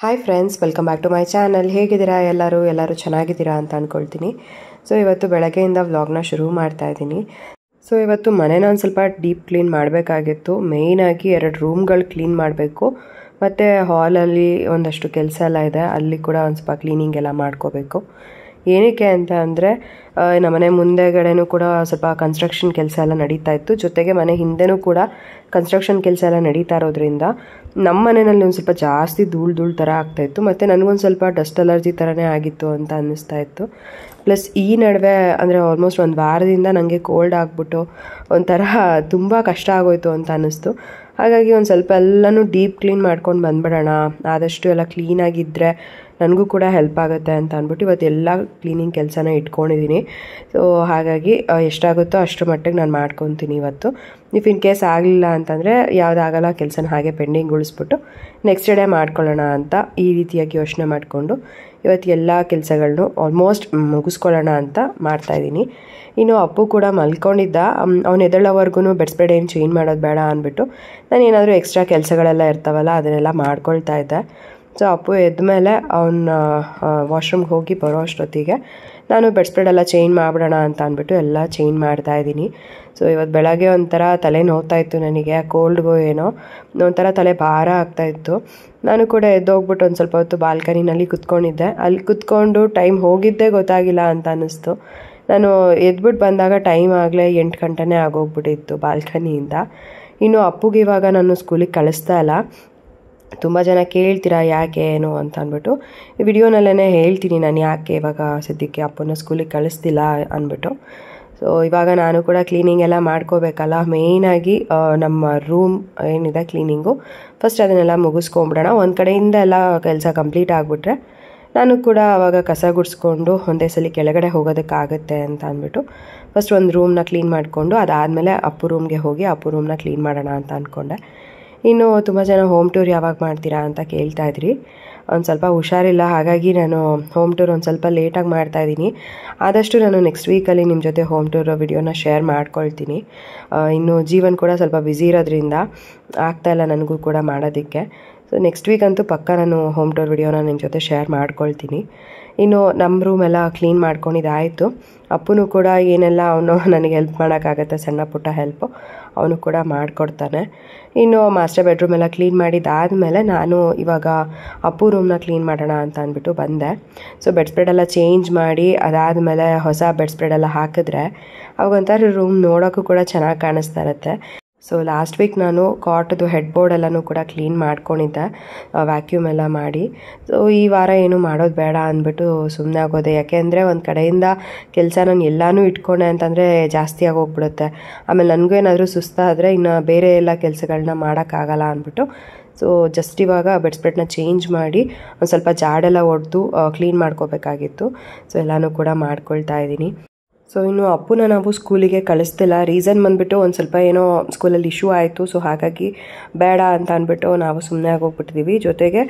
Hi friends, welcome back to my channel. ಹೇಗಿದ್ದೀರಾ ಎಲ್ಲರೂ ಚೆನ್ನಾಗಿದ್ದೀರಾ ಅಂತ ಅಂದ್ಕೊಳ್ತೀನಿ. ಸೊ ಇವತ್ತು ಬೆಳಗ್ಗೆಯಿಂದ ವ್ಲಾಗ್ನ ಶುರು ಮಾಡ್ತಾ ಇದ್ದೀನಿ. ಸೊ ಇವತ್ತು ಮನೇನ ಒಂದು ಸ್ವಲ್ಪ ಡೀಪ್ ಕ್ಲೀನ್ ಮಾಡಬೇಕಾಗಿತ್ತು. ಮೇಯ್ನಾಗಿ 2 ರೂಮ್ಗಳು ಕ್ಲೀನ್ ಮಾಡಬೇಕು, ಮತ್ತು ಹಾಲಲ್ಲಿ ಒಂದಷ್ಟು ಕೆಲಸ ಎಲ್ಲ ಇದೆ, ಅಲ್ಲಿ ಕೂಡ ಒಂದು ಸ್ವಲ್ಪ ಕ್ಲೀನಿಂಗ್ ಎಲ್ಲ ಮಾಡ್ಕೋಬೇಕು. ಏನಕ್ಕೆ ಅಂತ ಅಂದರೆ ನಮ್ಮನೆ ಮುಂದೆಗಡೆನೂ ಕೂಡ ಸ್ವಲ್ಪ ಕನ್ಸ್ಟ್ರಕ್ಷನ್ ಕೆಲಸ ಎಲ್ಲ ನಡೀತಾ ಇತ್ತು, ಜೊತೆಗೆ ಮನೆ ಹಿಂದೆನೂ ಕೂಡ ಕನ್ಸ್ಟ್ರಕ್ಷನ್ ಕೆಲಸ ಎಲ್ಲ ನಡೀತಾ ಇರೋದ್ರಿಂದ ನಮ್ಮ ಮನೆಯಲ್ಲಿ ಒಂದು ಸ್ವಲ್ಪ ಜಾಸ್ತಿ ಧೂಳು ಥರ ಆಗ್ತಾಯಿತ್ತು, ಮತ್ತು ನನಗೊಂದು ಸ್ವಲ್ಪ ಡಸ್ಟ್ ಅಲರ್ಜಿ ಥರನೇ ಆಗಿತ್ತು ಅಂತ ಅನ್ನಿಸ್ತಾ ಇತ್ತು. ಪ್ಲಸ್ ಈ ನಡುವೆ ಅಂದರೆ ಆಲ್ಮೋಸ್ಟ್ 1 ವಾರದಿಂದ ನನಗೆ ಕೋಲ್ಡ್ ಆಗಿಬಿಟ್ಟು ಒಂಥರ ತುಂಬ ಕಷ್ಟ ಆಗೋಯ್ತು ಅಂತ ಅನ್ನಿಸ್ತು. ಹಾಗಾಗಿ ಒಂದು ಸ್ವಲ್ಪ ಎಲ್ಲನೂ ಡೀಪ್ ಕ್ಲೀನ್ ಮಾಡ್ಕೊಂಡು ಬಂದ್ಬಿಡೋಣ, ಆದಷ್ಟು ಎಲ್ಲ ಕ್ಲೀನಾಗಿದ್ದರೆ ನನಗೂ ಕೂಡ ಹೆಲ್ಪ್ ಆಗುತ್ತೆ ಅಂತ ಅಂದ್ಬಿಟ್ಟು ಇವತ್ತು ಎಲ್ಲ ಕ್ಲೀನಿಂಗ್ ಕೆಲಸನ ಇಟ್ಕೊಂಡಿದ್ದೀನಿ. ಸೊ ಹಾಗಾಗಿ ಎಷ್ಟಾಗುತ್ತೋ ಅಷ್ಟರ ಮಟ್ಟಿಗೆ ನಾನು ಮಾಡ್ಕೊತೀನಿ ಇವತ್ತು. ಇಫ್ ಇನ್ ಕೇಸ್ ಆಗಲಿಲ್ಲ ಅಂತಂದರೆ ಯಾವುದಾಗಲ್ಲ ಕೆಲಸನ ಹಾಗೆ ಪೆಂಡಿಂಗ್ ಉಳಿಸ್ಬಿಟ್ಟು ನೆಕ್ಸ್ಟ್ ಡೇ ಮಾಡ್ಕೊಳ್ಳೋಣ ಅಂತ ಈ ರೀತಿಯಾಗಿ ಯೋಚನೆ ಮಾಡಿಕೊಂಡು ಇವತ್ತು ಎಲ್ಲ ಕೆಲಸಗಳನ್ನೂ ಆಲ್ಮೋಸ್ಟ್ ಮುಗಿಸ್ಕೊಳ್ಳೋಣ ಅಂತ ಮಾಡ್ತಾಯಿದ್ದೀನಿ. ಇನ್ನು ಅಪ್ಪು ಕೂಡ ಮಲ್ಕೊಂಡಿದ್ದ, ಅವ್ನು ಎದ್ದೇಳೋವರೆಗೂ ಬೆಡ್ ಸ್ಪ್ರೆಡ್ ಏನು ಚೇಂಜ್ ಮಾಡೋದು ಬೇಡ ಅಂದ್ಬಿಟ್ಟು ನಾನು ಏನಾದರೂ ಎಕ್ಸ್ಟ್ರಾ ಕೆಲಸಗಳೆಲ್ಲ ಇರ್ತಾವಲ್ಲ ಅದನ್ನೆಲ್ಲ ಮಾಡ್ಕೊಳ್ತಾ ಇದ್ದೆ. ಸೊ ಅಪ್ಪು ಎದ್ಮೇಲೆ ಅವನ್ನ ವಾಶ್ರೂಮ್ಗೆ ಹೋಗಿ ಬರೋ ಅಷ್ಟೊತ್ತಿಗೆ ನಾನು ಬೆಡ್ ಸ್ಪ್ರೆಡೆಲ್ಲ ಚೇಂಜ್ ಮಾಡಿಬಿಡೋಣ ಅಂತ ಅಂದ್ಬಿಟ್ಟು ಎಲ್ಲ ಚೇಂಜ್ ಮಾಡ್ತಾಯಿದ್ದೀನಿ. ಸೊ ಇವತ್ತು ಬೆಳಗ್ಗೆ ಒಂಥರ ತಲೆ ನೋವ್ತಾಯಿತ್ತು ನನಗೆ, ಕೋಲ್ಡ್ಗೋ ಏನೋ ಒಂಥರ ತಲೆ ಭಾರ ಆಗ್ತಾಯಿತ್ತು. ನಾನು ಕೂಡ ಎದ್ದೋಗ್ಬಿಟ್ಟು ಒಂದು ಸ್ವಲ್ಪ ಹೊತ್ತು ಬಾಲ್ಕನಿನಲ್ಲಿ ಕುತ್ಕೊಂಡಿದ್ದೆ. ಅಲ್ಲಿ ಕುತ್ಕೊಂಡು ಟೈಮ್ ಹೋಗಿದ್ದೇ ಗೊತ್ತಾಗಿಲ್ಲ ಅಂತ ಅನ್ನಿಸ್ತು. ನಾನು ಎದ್ಬಿಟ್ಟು ಬಂದಾಗ ಟೈಮ್ ಆಗಲೇ 8 ಗಂಟೆನೇ ಆಗೋಗ್ಬಿಟ್ಟಿತ್ತು ಬಾಲ್ಕನಿಯಿಂದ. ಇನ್ನು ಅಪ್ಪುಗೆ ಇವಾಗ ನಾನು ಸ್ಕೂಲಿಗೆ ಕಳಿಸ್ತಾ ಇಲ್ಲ. ತುಂಬ ಜನ ಕೇಳ್ತೀರಾ ಯಾಕೆ ಏನು ಅಂತ ಅಂದ್ಬಿಟ್ಟು ಈ ವಿಡಿಯೋನಲ್ಲೇ ಹೇಳ್ತೀನಿ ನಾನು ಯಾಕೆ ಇವಾಗ ಸದ್ಯಕ್ಕೆ ಅಪ್ಪನ ಸ್ಕೂಲಿಗೆ ಕಳಿಸ್ತಿಲ್ಲ ಅಂದ್ಬಿಟ್ಟು. ಸೊ ಇವಾಗ ನಾನು ಕೂಡ ಕ್ಲೀನಿಂಗ್ ಎಲ್ಲ ಮಾಡ್ಕೋಬೇಕಲ್ಲ, ಮೇಯ್ನಾಗಿ ನಮ್ಮ ರೂಮ್ ಏನಿದೆ ಕ್ಲೀನಿಂಗು ಫಸ್ಟ್ ಅದನ್ನೆಲ್ಲ ಮುಗಿಸ್ಕೊಂಬಿಡೋಣ. ಒಂದು ಕಡೆಯಿಂದ ಎಲ್ಲ ಕೆಲಸ ಕಂಪ್ಲೀಟ್ ಆಗಿಬಿಟ್ರೆ ನಾನು ಕೂಡ ಆವಾಗ ಕಸ ಗುಡಿಸ್ಕೊಂಡು ಒಂದೇ ಸಲ ಕೆಳಗಡೆ ಹೋಗೋದಕ್ಕಾಗುತ್ತೆ ಅಂತ ಅಂದ್ಬಿಟ್ಟು ಫಸ್ಟ್ ಒಂದು ರೂಮ್ನ ಕ್ಲೀನ್ ಮಾಡಿಕೊಂಡು ಅದಾದಮೇಲೆ ಅಪ್ಪು ರೂಮ್ಗೆ ಹೋಗಿ ಅಪ್ಪು ರೂಮ್ನ ಕ್ಲೀನ್ ಮಾಡೋಣ ಅಂತ ಅಂದ್ಕೊಂಡೆ. ಇನ್ನು ತುಂಬ ಜನ ಹೋಮ್ ಟೂರ್ ಯಾವಾಗ ಮಾಡ್ತೀರಾ ಅಂತ ಕೇಳ್ತಾಯಿದ್ರಿ. ಒಂದು ಸ್ವಲ್ಪ ಹುಷಾರಿಲ್ಲ, ಹಾಗಾಗಿ ನಾನು ಹೋಮ್ ಟೂರ್ ಒಂದು ಸ್ವಲ್ಪ ಲೇಟಾಗಿ ಮಾಡ್ತಾಯಿದ್ದೀನಿ. ಆದಷ್ಟು ನಾನು ನೆಕ್ಸ್ಟ್ ವೀಕಲ್ಲಿ ನಿಮ್ಮ ಜೊತೆ ಹೋಮ್ ಟೂರ್ ವಿಡಿಯೋನ ಶೇರ್ ಮಾಡ್ಕೊಳ್ತೀನಿ. ಇನ್ನು ಜೀವನ್ ಕೂಡ ಸ್ವಲ್ಪ ಬ್ಯುಸಿ ಇರೋದ್ರಿಂದ ಆಗ್ತಾಯಿಲ್ಲ ನನಗೂ ಕೂಡ ಮಾಡೋದಕ್ಕೆ. ಸೊ ನೆಕ್ಸ್ಟ್ ವೀಕ್ ಅಂತೂ ಪಕ್ಕ ನಾನು ಹೋಮ್ ಟೂರ್ ವಿಡಿಯೋನ ನಿಮ್ಮ ಜೊತೆ ಶೇರ್ ಮಾಡ್ಕೊಳ್ತೀನಿ. ಇನ್ನು ನಮ್ಮ ರೂಮೆಲ್ಲ ಕ್ಲೀನ್ ಮಾಡ್ಕೊಂಡಿದ್ದಾಯಿತು. ಅಪ್ಪನೂ ಕೂಡ ಏನೆಲ್ಲ ಅವನು ನನಗೆ ಹೆಲ್ಪ್ ಮಾಡೋಕ್ಕಾಗತ್ತೆ, ಸಣ್ಣ ಪುಟ್ಟ ಹೆಲ್ಪು ಅವನು ಕೂಡ ಮಾಡಿಕೊಡ್ತಾನೆ. ಇನ್ನು ಮಾಸ್ಟರ್ ಬೆಡ್ರೂಮ್ ಎಲ್ಲ ಕ್ಲೀನ್ ಮಾಡಿದ್ದಾದಮೇಲೆ ನಾನು ಇವಾಗ ಅಪ್ಪು ರೂಮ್ನ ಕ್ಲೀನ್ ಮಾಡೋಣ ಅಂತ ಅಂದ್ಬಿಟ್ಟು ಬಂದೆ. ಸೊ ಬೆಡ್ ಸ್ಪ್ರೆಡೆಲ್ಲ ಚೇಂಜ್ ಮಾಡಿ ಅದಾದಮೇಲೆ ಹೊಸ ಬೆಡ್ ಸ್ಪ್ರೆಡೆಲ್ಲ ಹಾಕಿದ್ರೆ ಅವಾಗೊಂಥರ ರೂಮ್ ನೋಡೋಕ್ಕೂ ಕೂಡ ಚೆನ್ನಾಗಿ ಕಾಣಿಸ್ತಾ ಇರುತ್ತೆ. ಸೊ ಲಾಸ್ಟ್ ವೀಕ್ ನಾನು ಕಾಟ್ದು ಹೆಡ್ ಬೋರ್ಡ್ ಎಲ್ಲನೂ ಕೂಡ ಕ್ಲೀನ್ ಮಾಡ್ಕೊಂಡಿದ್ದೆ, ವ್ಯಾಕ್ಯೂಮ್ ಎಲ್ಲ ಮಾಡಿ. ಸೊ ಈ ವಾರ ಏನು ಮಾಡೋದು ಬೇಡ ಅಂದ್ಬಿಟ್ಟು ಸುಮ್ಮನೆ ಆಗೋದೆ. ಯಾಕೆಂದರೆ ಒಂದು ಕಡೆಯಿಂದ ಕೆಲಸ ನಾನು ಎಲ್ಲನೂ ಇಟ್ಕೊಂಡೆ ಅಂತಂದರೆ ಜಾಸ್ತಿ ಆಗೋಗ್ಬಿಡುತ್ತೆ. ಆಮೇಲೆ ನನಗೂ ಏನಾದರೂ ಸುಸ್ತಾದರೆ ಇನ್ನು ಬೇರೆ ಎಲ್ಲ ಕೆಲಸಗಳನ್ನ ಮಾಡೋಕ್ಕಾಗಲ್ಲ ಅಂದ್ಬಿಟ್ಟು ಸೊ ಜಸ್ಟ್ ಇವಾಗ ಬೆಡ್ ಸ್ಪ್ರೆಡ್ನ ಚೇಂಜ್ ಮಾಡಿ ಒಂದು ಸ್ವಲ್ಪ ಜಾಡೆಲ್ಲ ಹೊಡೆದು ಕ್ಲೀನ್ ಮಾಡ್ಕೋಬೇಕಾಗಿತ್ತು. ಸೊ ಎಲ್ಲನೂ ಕೂಡ ಮಾಡ್ಕೊಳ್ತಾ ಇದ್ದೀನಿ. ಸೊ ಇನ್ನು ಅಪ್ಪುನ ನಾವು ಸ್ಕೂಲಿಗೆ ಕಳಿಸ್ತಿಲ್ಲ. ರೀಸನ್ ಬಂದುಬಿಟ್ಟು ಒಂದು ಸ್ವಲ್ಪ ಏನೋ ಸ್ಕೂಲಲ್ಲಿ ಇಶ್ಯೂ ಆಯಿತು. ಸೊ ಹಾಗಾಗಿ ಬೇಡ ಅಂತ ಅಂದ್ಬಿಟ್ಟು ನಾವು ಸುಮ್ಮನೆ ಆಗೋಗ್ಬಿಟ್ಟಿದ್ದೀವಿ. ಜೊತೆಗೆ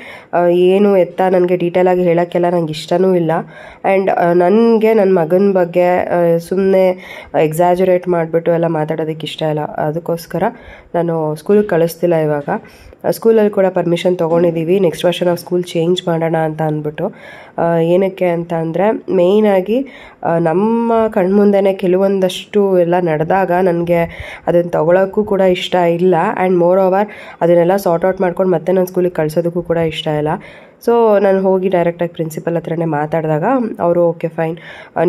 ಏನು ಎತ್ತ ನನಗೆ ಡೀಟೇಲಾಗಿ ಹೇಳೋಕ್ಕೆಲ್ಲ ನಂಗೆ ಇಷ್ಟನೂ ಇಲ್ಲ. ಆ್ಯಂಡ್ ನನಗೆ ನನ್ನ ಮಗನ ಬಗ್ಗೆ ಸುಮ್ಮನೆ ಎಕ್ಸಾಜುರೇಟ್ ಮಾಡಿಬಿಟ್ಟು ಎಲ್ಲ ಮಾತಾಡೋದಕ್ಕೆ ಇಷ್ಟ ಇಲ್ಲ. ಅದಕ್ಕೋಸ್ಕರ ನಾನು ಸ್ಕೂಲಿಗೆ ಕಳಿಸ್ತಿಲ್ಲ. ಇವಾಗ ಸ್ಕೂಲಲ್ಲಿ ಕೂಡ ಪರ್ಮಿಷನ್ ತೊಗೊಂಡಿದ್ದೀವಿ, ನೆಕ್ಸ್ಟ್ ವರ್ಷ ನಾವು ಸ್ಕೂಲ್ ಚೇಂಜ್ ಮಾಡೋಣ ಅಂತ ಅಂದ್ಬಿಟ್ಟು. ಏನಕ್ಕೆ ಅಂತ ಅಂದರೆ ಮೇಯ್ನಾಗಿ ನಮ್ಮ ಕಣ್ಮುಂದೆನೇ ಕೆಲವೊಂದಷ್ಟು ಎಲ್ಲ ನಡೆದಾಗ ನನಗೆ ಅದನ್ನು ತೊಗೊಳೋಕ್ಕೂ ಕೂಡ ಇಷ್ಟ ಇಲ್ಲ. ಆ್ಯಂಡ್ ಮೋರ್ ಓವರ್ ಅದನ್ನೆಲ್ಲ ಸಾರ್ಟ್ ಔಟ್ ಮಾಡ್ಕೊಂಡು ಮತ್ತೆ ನಾನು ಸ್ಕೂಲಿಗೆ ಕಳಿಸೋದಕ್ಕೂ ಕೂಡ ಇಷ್ಟ ಇಲ್ಲ. ಸೊ ನಾನು ಹೋಗಿ ಡೈರೆಕ್ಟಾಗಿ ಪ್ರಿನ್ಸಿಪಲ್ ಹತ್ರನೇ ಮಾತಾಡಿದಾಗ ಅವರು ಓಕೆ ಫೈನ್,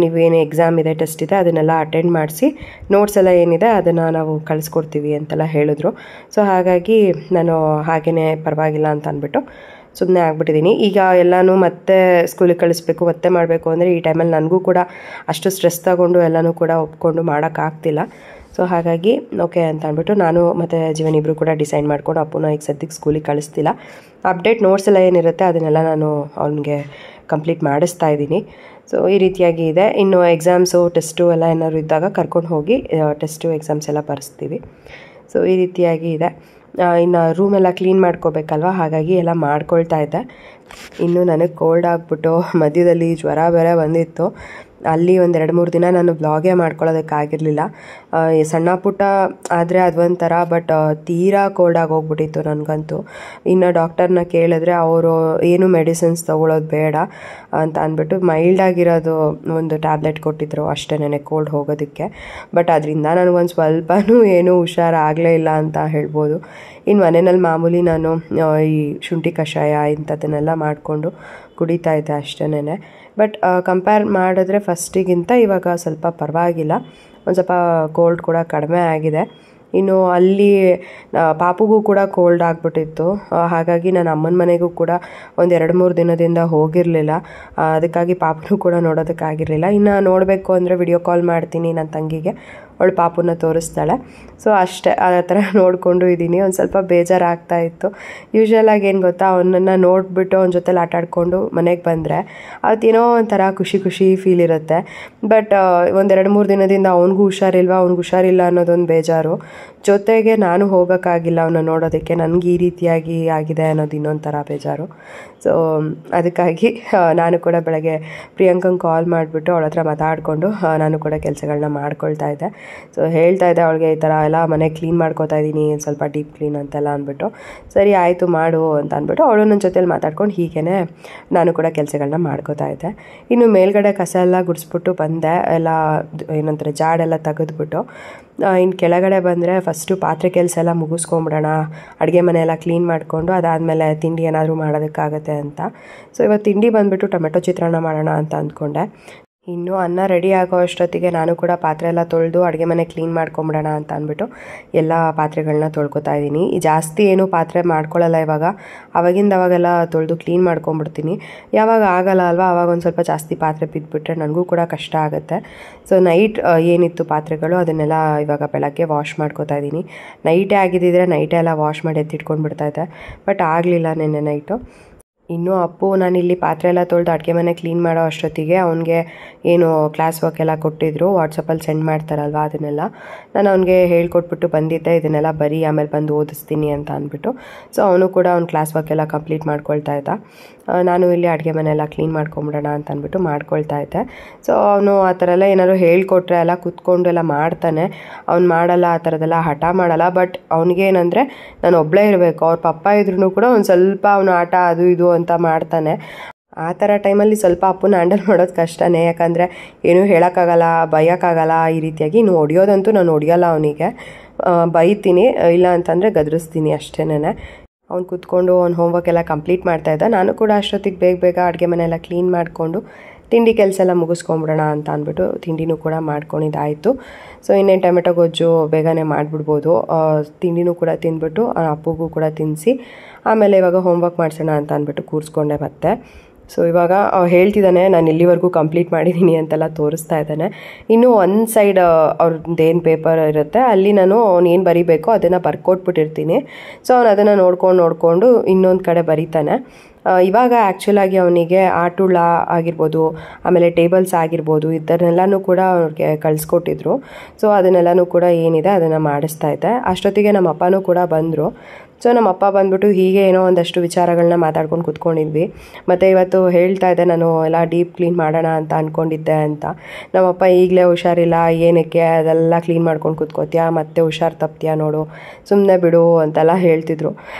ನೀವೇನು ಎಕ್ಸಾಮ್ ಇದೆ, ಟೆಸ್ಟ್ ಇದೆ, ಅದನ್ನೆಲ್ಲ ಅಟೆಂಡ್ ಮಾಡಿಸಿ ನೋಟ್ಸ್ ಎಲ್ಲ ಏನಿದೆ ಅದನ್ನು ನಾವು ಕಳಿಸ್ಕೊಡ್ತೀವಿ ಅಂತೆಲ್ಲ ಹೇಳಿದ್ರು. ಸೊ ಹಾಗಾಗಿ ನಾನು ಹಾಗೆಯೇ ಪರವಾಗಿಲ್ಲ ಅಂತ ಅಂದ್ಬಿಟ್ಟು ಸುಮ್ಮನೆ ಆಗ್ಬಿಟ್ಟಿದ್ದೀನಿ. ಈಗ ಎಲ್ಲನೂ ಮತ್ತೆ ಸ್ಕೂಲಿಗೆ ಕಳಿಸ್ಬೇಕು, ಮತ್ತೆ ಮಾಡಬೇಕು ಅಂದರೆ ಈ ಟೈಮಲ್ಲಿ ನನಗೂ ಕೂಡ ಅಷ್ಟು ಸ್ಟ್ರೆಸ್ ತಗೊಂಡು ಎಲ್ಲನೂ ಕೂಡ ಒಪ್ಕೊಂಡು ಮಾಡೋಕ್ಕಾಗ್ತಿಲ್ಲ. ಸೊ ಹಾಗಾಗಿ ಓಕೆ ಅಂತ ಅಂದ್ಬಿಟ್ಟು ನಾನು ಮತ್ತು ಜೀವನ್ ಇಬ್ಬರು ಕೂಡ ಡಿಸೈಡ್ ಮಾಡ್ಕೊಂಡು ಅಪ್ಪನ ಈಗ ಸದ್ಯಕ್ಕೆ ಸ್ಕೂಲಿಗೆ ಕಳಿಸ್ತಿಲ್ಲ. ಅಪ್ಡೇಟ್ ನೋಟ್ಸ್ ಎಲ್ಲ ಏನಿರುತ್ತೆ ಅದನ್ನೆಲ್ಲ ನಾನು ಅವನಿಗೆ ಕಂಪ್ಲೀಟ್ ಮಾಡಿಸ್ತಾ ಇದ್ದೀನಿ. ಸೊ ಈ ರೀತಿಯಾಗಿ ಇದೆ. ಇನ್ನು ಎಕ್ಸಾಮ್ಸು ಟೆಸ್ಟು ಎಲ್ಲ ಏನಾದ್ರು ಇದ್ದಾಗ ಕರ್ಕೊಂಡು ಹೋಗಿ ಟೆಸ್ಟು ಎಕ್ಸಾಮ್ಸ್ ಎಲ್ಲ ಬರೆಸ್ತೀವಿ. ಸೊ ಈ ರೀತಿಯಾಗಿ ಇದೆ. ಇನ್ನು ರೂಮೆಲ್ಲ ಕ್ಲೀನ್ ಮಾಡ್ಕೋಬೇಕಲ್ವ, ಹಾಗಾಗಿ ಎಲ್ಲ ಮಾಡ್ಕೊಳ್ತಾ ಇದ್ದೆ. ಇನ್ನು ನನಗೆ ಕೋಲ್ಡ್ ಆಗಿಬಿಟ್ಟು ಮಧ್ಯದಲ್ಲಿ ಜ್ವರ ಬೇರೆ ಬಂದಿತ್ತು. ಅಲ್ಲಿ ಒಂದು 2-3 ದಿನ ನಾನು ಬ್ಲಾಗೇ ಮಾಡ್ಕೊಳ್ಳೋದಕ್ಕಾಗಿರಲಿಲ್ಲ. ಸಣ್ಣ ಪುಟ್ಟ ಆದರೆ ಅದೊಂಥರ, ಬಟ್ ತೀರಾ ಕೋಲ್ಡಾಗಿ ಹೋಗ್ಬಿಟ್ಟಿತ್ತು ನನಗಂತೂ. ಇನ್ನು ಡಾಕ್ಟರ್ನ ಕೇಳಿದ್ರೆ ಅವರು ಏನು ಮೆಡಿಸಿನ್ಸ್ ತೊಗೊಳೋದು ಬೇಡ ಅಂತ ಅಂದ್ಬಿಟ್ಟು ಮೈಲ್ಡಾಗಿರೋದು ಒಂದು ಟ್ಯಾಬ್ಲೆಟ್ ಕೊಟ್ಟಿದ್ರು ಅಷ್ಟೇ ಕೋಲ್ಡ್ ಹೋಗೋದಕ್ಕೆ. ಬಟ್ ಅದರಿಂದ ನನಗೊಂದು ಸ್ವಲ್ಪನೂ ಏನೂ ಹುಷಾರಾಗಲೇ ಇಲ್ಲ ಅಂತ ಹೇಳ್ಬೋದು. ಇನ್ನು ಮನೆಯಲ್ಲಿ ಮಾಮೂಲಿ ನಾನು ಈ ಶುಂಠಿ ಕಷಾಯ ಇಂಥದ್ದನ್ನೆಲ್ಲ ಮಾಡಿಕೊಂಡು ಕುಡಿತಾ ಇದ್ದೆ ಅಷ್ಟೇ. ಬಟ್ ಕಂಪೇರ್ ಮಾಡಿದ್ರೆ ಫಸ್ಟಿಗಿಂತ ಇವಾಗ ಸ್ವಲ್ಪ ಪರವಾಗಿಲ್ಲ, ಒಂದು ಸ್ವಲ್ಪ ಕೋಲ್ಡ್ ಕೂಡ ಕಡಿಮೆ ಆಗಿದೆ. ಇನ್ನು ಅಲ್ಲಿ ಪಾಪುಗೂ ಕೂಡ ಕೋಲ್ಡ್ ಆಗಿಬಿಟ್ಟಿತ್ತು. ಹಾಗಾಗಿ ನಾನು ಅಮ್ಮನ ಮನೆಗೂ ಕೂಡ ಒಂದು 2-3 ದಿನದಿಂದ ಹೋಗಿರಲಿಲ್ಲ. ಅದಕ್ಕಾಗಿ ಪಾಪನೂ ಕೂಡ ನೋಡೋದಕ್ಕಾಗಿರಲಿಲ್ಲ. ಇನ್ನು ನೋಡಬೇಕು ಅಂದರೆ ವಿಡಿಯೋ ಕಾಲ್ ಮಾಡ್ತೀನಿ ನನ್ನ ತಂಗಿಗೆ, ಅವಳು ಪಾಪುನ ತೋರಿಸ್ತಾಳೆ. ಸೊ ಅಷ್ಟೇ, ಆ ಥರ ನೋಡಿಕೊಂಡು ಇದ್ದೀನಿ. ಒಂದು ಸ್ವಲ್ಪ ಬೇಜಾರಾಗ್ತಾ ಇತ್ತು. ಯೂಶ್ವಲಾಗಿ ಏನು ಗೊತ್ತಾ, ಅವನನ್ನು ನೋಡಿಬಿಟ್ಟು ಅವನ ಜೊತೆಲಿ ಆಟ ಆಡಿಕೊಂಡು ಮನೆಗೆ ಬಂದರೆ ಅವತ್ತೇನೋ ಒಂಥರ ಖುಷಿ ಫೀಲ್ ಇರುತ್ತೆ. ಬಟ್ ಒಂದು 2-3 ದಿನದಿಂದ ಅವ್ನಿಗೂ ಹುಷಾರಿಲ್ಲ ಅನ್ನೋದೊಂದು ಬೇಜಾರು. ಜೊತೆಗೆ ನಾನು ಹೋಗೋಕ್ಕಾಗಿಲ್ಲ ಅವನ್ನ ನೋಡೋದಕ್ಕೆ, ನನಗೆ ಈ ರೀತಿಯಾಗಿ ಆಗಿದೆ ಅನ್ನೋದು ಇನ್ನೊಂದು ಥರ ಬೇಜಾರು. ಸೊ ಅದಕ್ಕಾಗಿ ನಾನು ಕೂಡ ಬೆಳಗ್ಗೆ ಪ್ರಿಯಾಂಕಂಗೆ ಕಾಲ್ ಮಾಡಿಬಿಟ್ಟು ಅವಳ ಹತ್ರ ಮಾತಾಡಿಕೊಂಡು ನಾನು ಕೂಡ ಕೆಲಸಗಳನ್ನ ಮಾಡ್ಕೊಳ್ತಾ ಇದ್ದೆ. ಸೊ ಹೇಳ್ತಾ ಇದ್ದೆ ಅವಳಿಗೆ, ಈ ಥರ ಎಲ್ಲ ಮನೆ ಕ್ಲೀನ್ ಮಾಡ್ಕೋತಾ ಇದ್ದೀನಿ, ಸ್ವಲ್ಪ ಡೀಪ್ ಕ್ಲೀನ್ ಅಂತೆಲ್ಲ ಅಂದ್ಬಿಟ್ಟು. ಸರಿ ಆಯಿತು ಮಾಡು ಅಂತ ಅಂದ್ಬಿಟ್ಟು ಅವಳು ನನ್ನ ಜೊತೆಲಿ ಮಾತಾಡ್ಕೊಂಡು ಹೀಗೇ ನಾನು ಕೂಡ ಕೆಲಸಗಳನ್ನ ಮಾಡ್ಕೋತಾ ಇದ್ದೆ. ಇನ್ನು ಮೇಲ್ಗಡೆ ಕಸ ಎಲ್ಲ ಗುಡಿಸ್ಬಿಟ್ಟು ಬಂದೆ, ಎಲ್ಲ ಏನಂತಾರೆ ಜಾಡೆಲ್ಲ ತೆಗೆದ್ಬಿಟ್ಟು. ಇನ್ನು ಕೆಳಗಡೆ ಬಂದರೆ ಫಸ್ಟು ಪಾತ್ರೆ ಕೆಲಸ ಎಲ್ಲ ಮುಗಿಸ್ಕೊಂಬಿಡೋಣ, ಅಡುಗೆ ಮನೆ ಎಲ್ಲ ಕ್ಲೀನ್ ಮಾಡಿಕೊಂಡು ಅದಾದಮೇಲೆ ತಿಂಡಿ ಏನಾದರೂ ಮಾಡೋದಕ್ಕಾಗತ್ತೆ ಅಂತ. ಸೊ ಇವತ್ತು ತಿಂಡಿ ಬಂದುಬಿಟ್ಟು ಟೊಮೆಟೊ ಚಿತ್ರಾನ್ನ ಮಾಡೋಣ ಅಂತ ಅಂದ್ಕೊಂಡೆ. ಇನ್ನು ಅನ್ನ ರೆಡಿ ಆಗೋ ಅಷ್ಟೊತ್ತಿಗೆ ನಾನು ಕೂಡ ಪಾತ್ರೆ ಎಲ್ಲ ತೊಳೆದು ಅಡುಗೆ ಮನೆ ಕ್ಲೀನ್ ಮಾಡ್ಕೊಂಬಿಡೋಣ ಅಂತ ಅಂದ್ಬಿಟ್ಟು ಎಲ್ಲ ಪಾತ್ರೆಗಳನ್ನ ತೊಳ್ಕೊತಾ ಇದ್ದೀನಿ. ಜಾಸ್ತಿ ಏನೂ ಪಾತ್ರೆ ಮಾಡ್ಕೊಳ್ಳಲ್ಲ ಇವಾಗ, ಅವಾಗೆಲ್ಲ ತೊಳೆದು ಕ್ಲೀನ್ ಮಾಡ್ಕೊಂಬಿಡ್ತೀನಿ. ಯಾವಾಗ ಆಗಲ್ಲ ಅಲ್ವಾ, ಆವಾಗ ಒಂದು ಸ್ವಲ್ಪ ಜಾಸ್ತಿ ಪಾತ್ರೆ ಬಿದ್ದುಬಿಟ್ರೆ ನನಗೂ ಕೂಡ ಕಷ್ಟ ಆಗುತ್ತೆ. ಸೊ ನೈಟ್ ಏನಿತ್ತು ಪಾತ್ರೆಗಳು ಅದನ್ನೆಲ್ಲ ಇವಾಗ ಬೆಳಗ್ಗೆ ವಾಶ್ ಮಾಡ್ಕೋತಾ ಇದ್ದೀನಿ. ನೈಟೇ ಆಗಿದ್ದಿದ್ರೆ ನೈಟೇ ಎಲ್ಲ ವಾಶ್ ಮಾಡಿ ಎತ್ತಿಟ್ಕೊಂಡು ಬಿಡ್ತಾಯಿದ್ದೆ, ಬಟ್ ಆಗಲಿಲ್ಲ ನಿನ್ನೆ ನೈಟು. ಇನ್ನೂ ಅಪ್ಪು ನಾನಿಲ್ಲಿ ಪಾತ್ರೆ ಎಲ್ಲ ತೊಳೆದು ಅಡುಗೆ ಮನೆ ಕ್ಲೀನ್ ಮಾಡೋ ಅಷ್ಟೊತ್ತಿಗೆ ಅವನಿಗೆ ಏನು ಕ್ಲಾಸ್ ವರ್ಕ್ ಎಲ್ಲ ಕೊಟ್ಟಿದ್ರು, ವಾಟ್ಸಪ್ಪಲ್ಲಿ ಸೆಂಡ್ ಮಾಡ್ತಾರಲ್ವ ಅದನ್ನೆಲ್ಲ ನಾನು ಅವನಿಗೆ ಹೇಳ್ಕೊಟ್ಬಿಟ್ಟು ಬಂದಿದ್ದೆ, ಇದನ್ನೆಲ್ಲ ಬರೀ ಆಮೇಲೆ ಬಂದು ಓದಿಸ್ತೀನಿ ಅಂತ ಅಂದ್ಬಿಟ್ಟು. ಸೊ ಅವನು ಕೂಡ ಅವ್ನ ಕ್ಲಾಸ್ ವರ್ಕ್ ಎಲ್ಲ ಕಂಪ್ಲೀಟ್ ಮಾಡ್ಕೊಳ್ತಾ ಇದ್ದ. ನಾನು ಇಲ್ಲಿ ಅಡುಗೆ ಮನೆ ಎಲ್ಲ ಕ್ಲೀನ್ ಮಾಡ್ಕೊಂಬಿಡೋಣ ಅಂತ ಅಂದ್ಬಿಟ್ಟು ಮಾಡ್ಕೊಳ್ತಾ ಇದ್ದೆ. ಸೊ ಅವನು ಆ ಥರ ಎಲ್ಲ ಏನಾದ್ರು ಹೇಳ್ಕೊಟ್ರೆ ಎಲ್ಲ ಕೂತ್ಕೊಂಡು ಎಲ್ಲ ಮಾಡ್ತಾನೆ. ಅವ್ನು ಮಾಡಲ್ಲ, ಆ ಥರದ್ದೆಲ್ಲ ಹಠ ಮಾಡಲ್ಲ. ಬಟ್ ಅವನಿಗೇನಂದರೆ ನಾನು ಒಬ್ಬಳೇ ಇರಬೇಕು, ಅವ್ರ ಪಪ್ಪ ಇದ್ರೂ ಕೂಡ ಒಂದು ಸ್ವಲ್ಪ ಅವನು ಆಟ ಅದು ಇದು ಅಂತ ಮಾಡ್ತಾನೆ. ಆ ಥರ ಟೈಮಲ್ಲಿ ಸ್ವಲ್ಪ ಅಪ್ಪನ ಹ್ಯಾಂಡಲ್ ಮಾಡೋದು ಕಷ್ಟನೇ, ಯಾಕಂದರೆ ಏನೂ ಹೇಳೋಕ್ಕಾಗಲ್ಲ, ಬೈಯೋಕ್ಕಾಗಲ್ಲ. ಈ ರೀತಿಯಾಗಿ ಇನ್ನು ಹೊಡಿಯೋದಂತೂ ನಾನು ಹೊಡಿಯೋಲ್ಲ ಅವನಿಗೆ, ಬೈತೀನಿ, ಇಲ್ಲ ಅಂತಂದರೆ ಗದರಿಸ್ತೀನಿ ಅಷ್ಟೇನೆ. ಅವ್ನು ಕೂತ್ಕೊಂಡು ಅವ್ನು ಹೋಮ್ವರ್ಕ್ ಎಲ್ಲ ಕಂಪ್ಲೀಟ್ ಮಾಡ್ತಾಯಿದ್ದ. ನಾನು ಕೂಡ ಅಷ್ಟೊತ್ತಿಗೆ ಬೇಗ ಅಡುಗೆ ಮನೆ ಎಲ್ಲ ಕ್ಲೀನ್ ಮಾಡಿಕೊಂಡು ತಿಂಡಿ ಕೆಲಸ ಎಲ್ಲ ಮುಗಿಸ್ಕೊಂಬಿಡೋಣ ಅಂತ ಅಂದ್ಬಿಟ್ಟು ತಿಂಡಿನೂ ಕೂಡ ಮಾಡ್ಕೊಂಡಿದ್ದಾಯಿತು. ಸೊ ಇನ್ನೇನು ಟೊಮೆಟೊ ಗೊಜ್ಜು ಬೇಗನೆ ಮಾಡಿಬಿಡ್ಬೋದು. ತಿಂಡಿನೂ ಕೂಡ ತಿಂದ್ಬಿಟ್ಟು ಅಪ್ಪುಗೂ ಕೂಡ ತಿನ್ನಿಸಿ ಆಮೇಲೆ ಇವಾಗ ಹೋಮ್ವರ್ಕ್ ಮಾಡಿಸೋಣ ಅಂತ ಅಂದ್ಬಿಟ್ಟು ಕೂರಿಸ್ಕೊಂಡೆ ಮತ್ತೆ. ಸೊ ಇವಾಗ ಹೇಳ್ತಿದ್ದಾನೆ ನಾನು ಇಲ್ಲಿವರೆಗೂ ಕಂಪ್ಲೀಟ್ ಮಾಡಿದ್ದೀನಿ ಅಂತೆಲ್ಲ ತೋರಿಸ್ತಾ ಇದ್ದಾನೆ. ಇನ್ನೂ ಒಂದು ಸೈಡ್ ಅವ್ರದ್ದೇನು ಪೇಪರ್ ಇರುತ್ತೆ ಅಲ್ಲಿ ನಾನು ಅವ್ನು ಏನು ಬರೀಬೇಕೋ ಅದನ್ನು ಬರ್ಕೊಟ್ಬಿಟ್ಟಿರ್ತೀನಿ. ಸೊ ಅವನು ಅದನ್ನು ನೋಡ್ಕೊಂಡು ಇನ್ನೊಂದು ಕಡೆ ಬರೀತಾನೆ. ಇವಾಗ ಆ್ಯಕ್ಚುಲಾಗಿ ಅವನಿಗೆ ಆಟುಳ ಆಗಿರ್ಬೋದು, ಆಮೇಲೆ ಟೇಬಲ್ಸ್ ಆಗಿರ್ಬೋದು, ಇದನ್ನೆಲ್ಲನೂ ಕೂಡ ಅವ್ರಿಗೆ ಕಳಿಸ್ಕೊಟ್ಟಿದ್ರು. ಸೊ ಅದನ್ನೆಲ್ಲನೂ ಕೂಡ ಏನಿದೆ ಅದನ್ನು ಮಾಡಿಸ್ತಾ ಇದ್ದೆ. ಅಷ್ಟೊತ್ತಿಗೆ ನಮ್ಮ ಅಪ್ಪನೂ ಕೂಡ ಬಂದರು. ಸೊ ನಮ್ಮ ಅಪ್ಪ ಬಂದ್ಬಿಟ್ಟು ಹೀಗೆ ಏನೋ ಒಂದಷ್ಟು ವಿಚಾರಗಳನ್ನ ಮಾತಾಡ್ಕೊಂಡು ಕೂತ್ಕೊಂಡಿದ್ವಿ. ಮತ್ತು ಇವತ್ತು ಹೇಳ್ತಾ ಇದ್ದೆ ನಾನು ಎಲ್ಲ ಡೀಪ್ ಕ್ಲೀನ್ ಮಾಡೋಣ ಅಂತ ಅಂದ್ಕೊಂಡಿದ್ದೆ ಅಂತ. ನಮ್ಮಪ್ಪ ಈಗಲೇ ಹುಷಾರಿಲ್ಲ, ಏನಕ್ಕೆ ಅದೆಲ್ಲ ಕ್ಲೀನ್ ಮಾಡ್ಕೊಂಡು ಕೂತ್ಕೋತೀಯಾ, ಮತ್ತೆ ಹುಷಾರು ತಪ್ತೀಯಾ ನೋಡು, ಸುಮ್ಮನೆ ಬಿಡು ಅಂತೆಲ್ಲ ಹೇಳ್ತಿದ್ರು.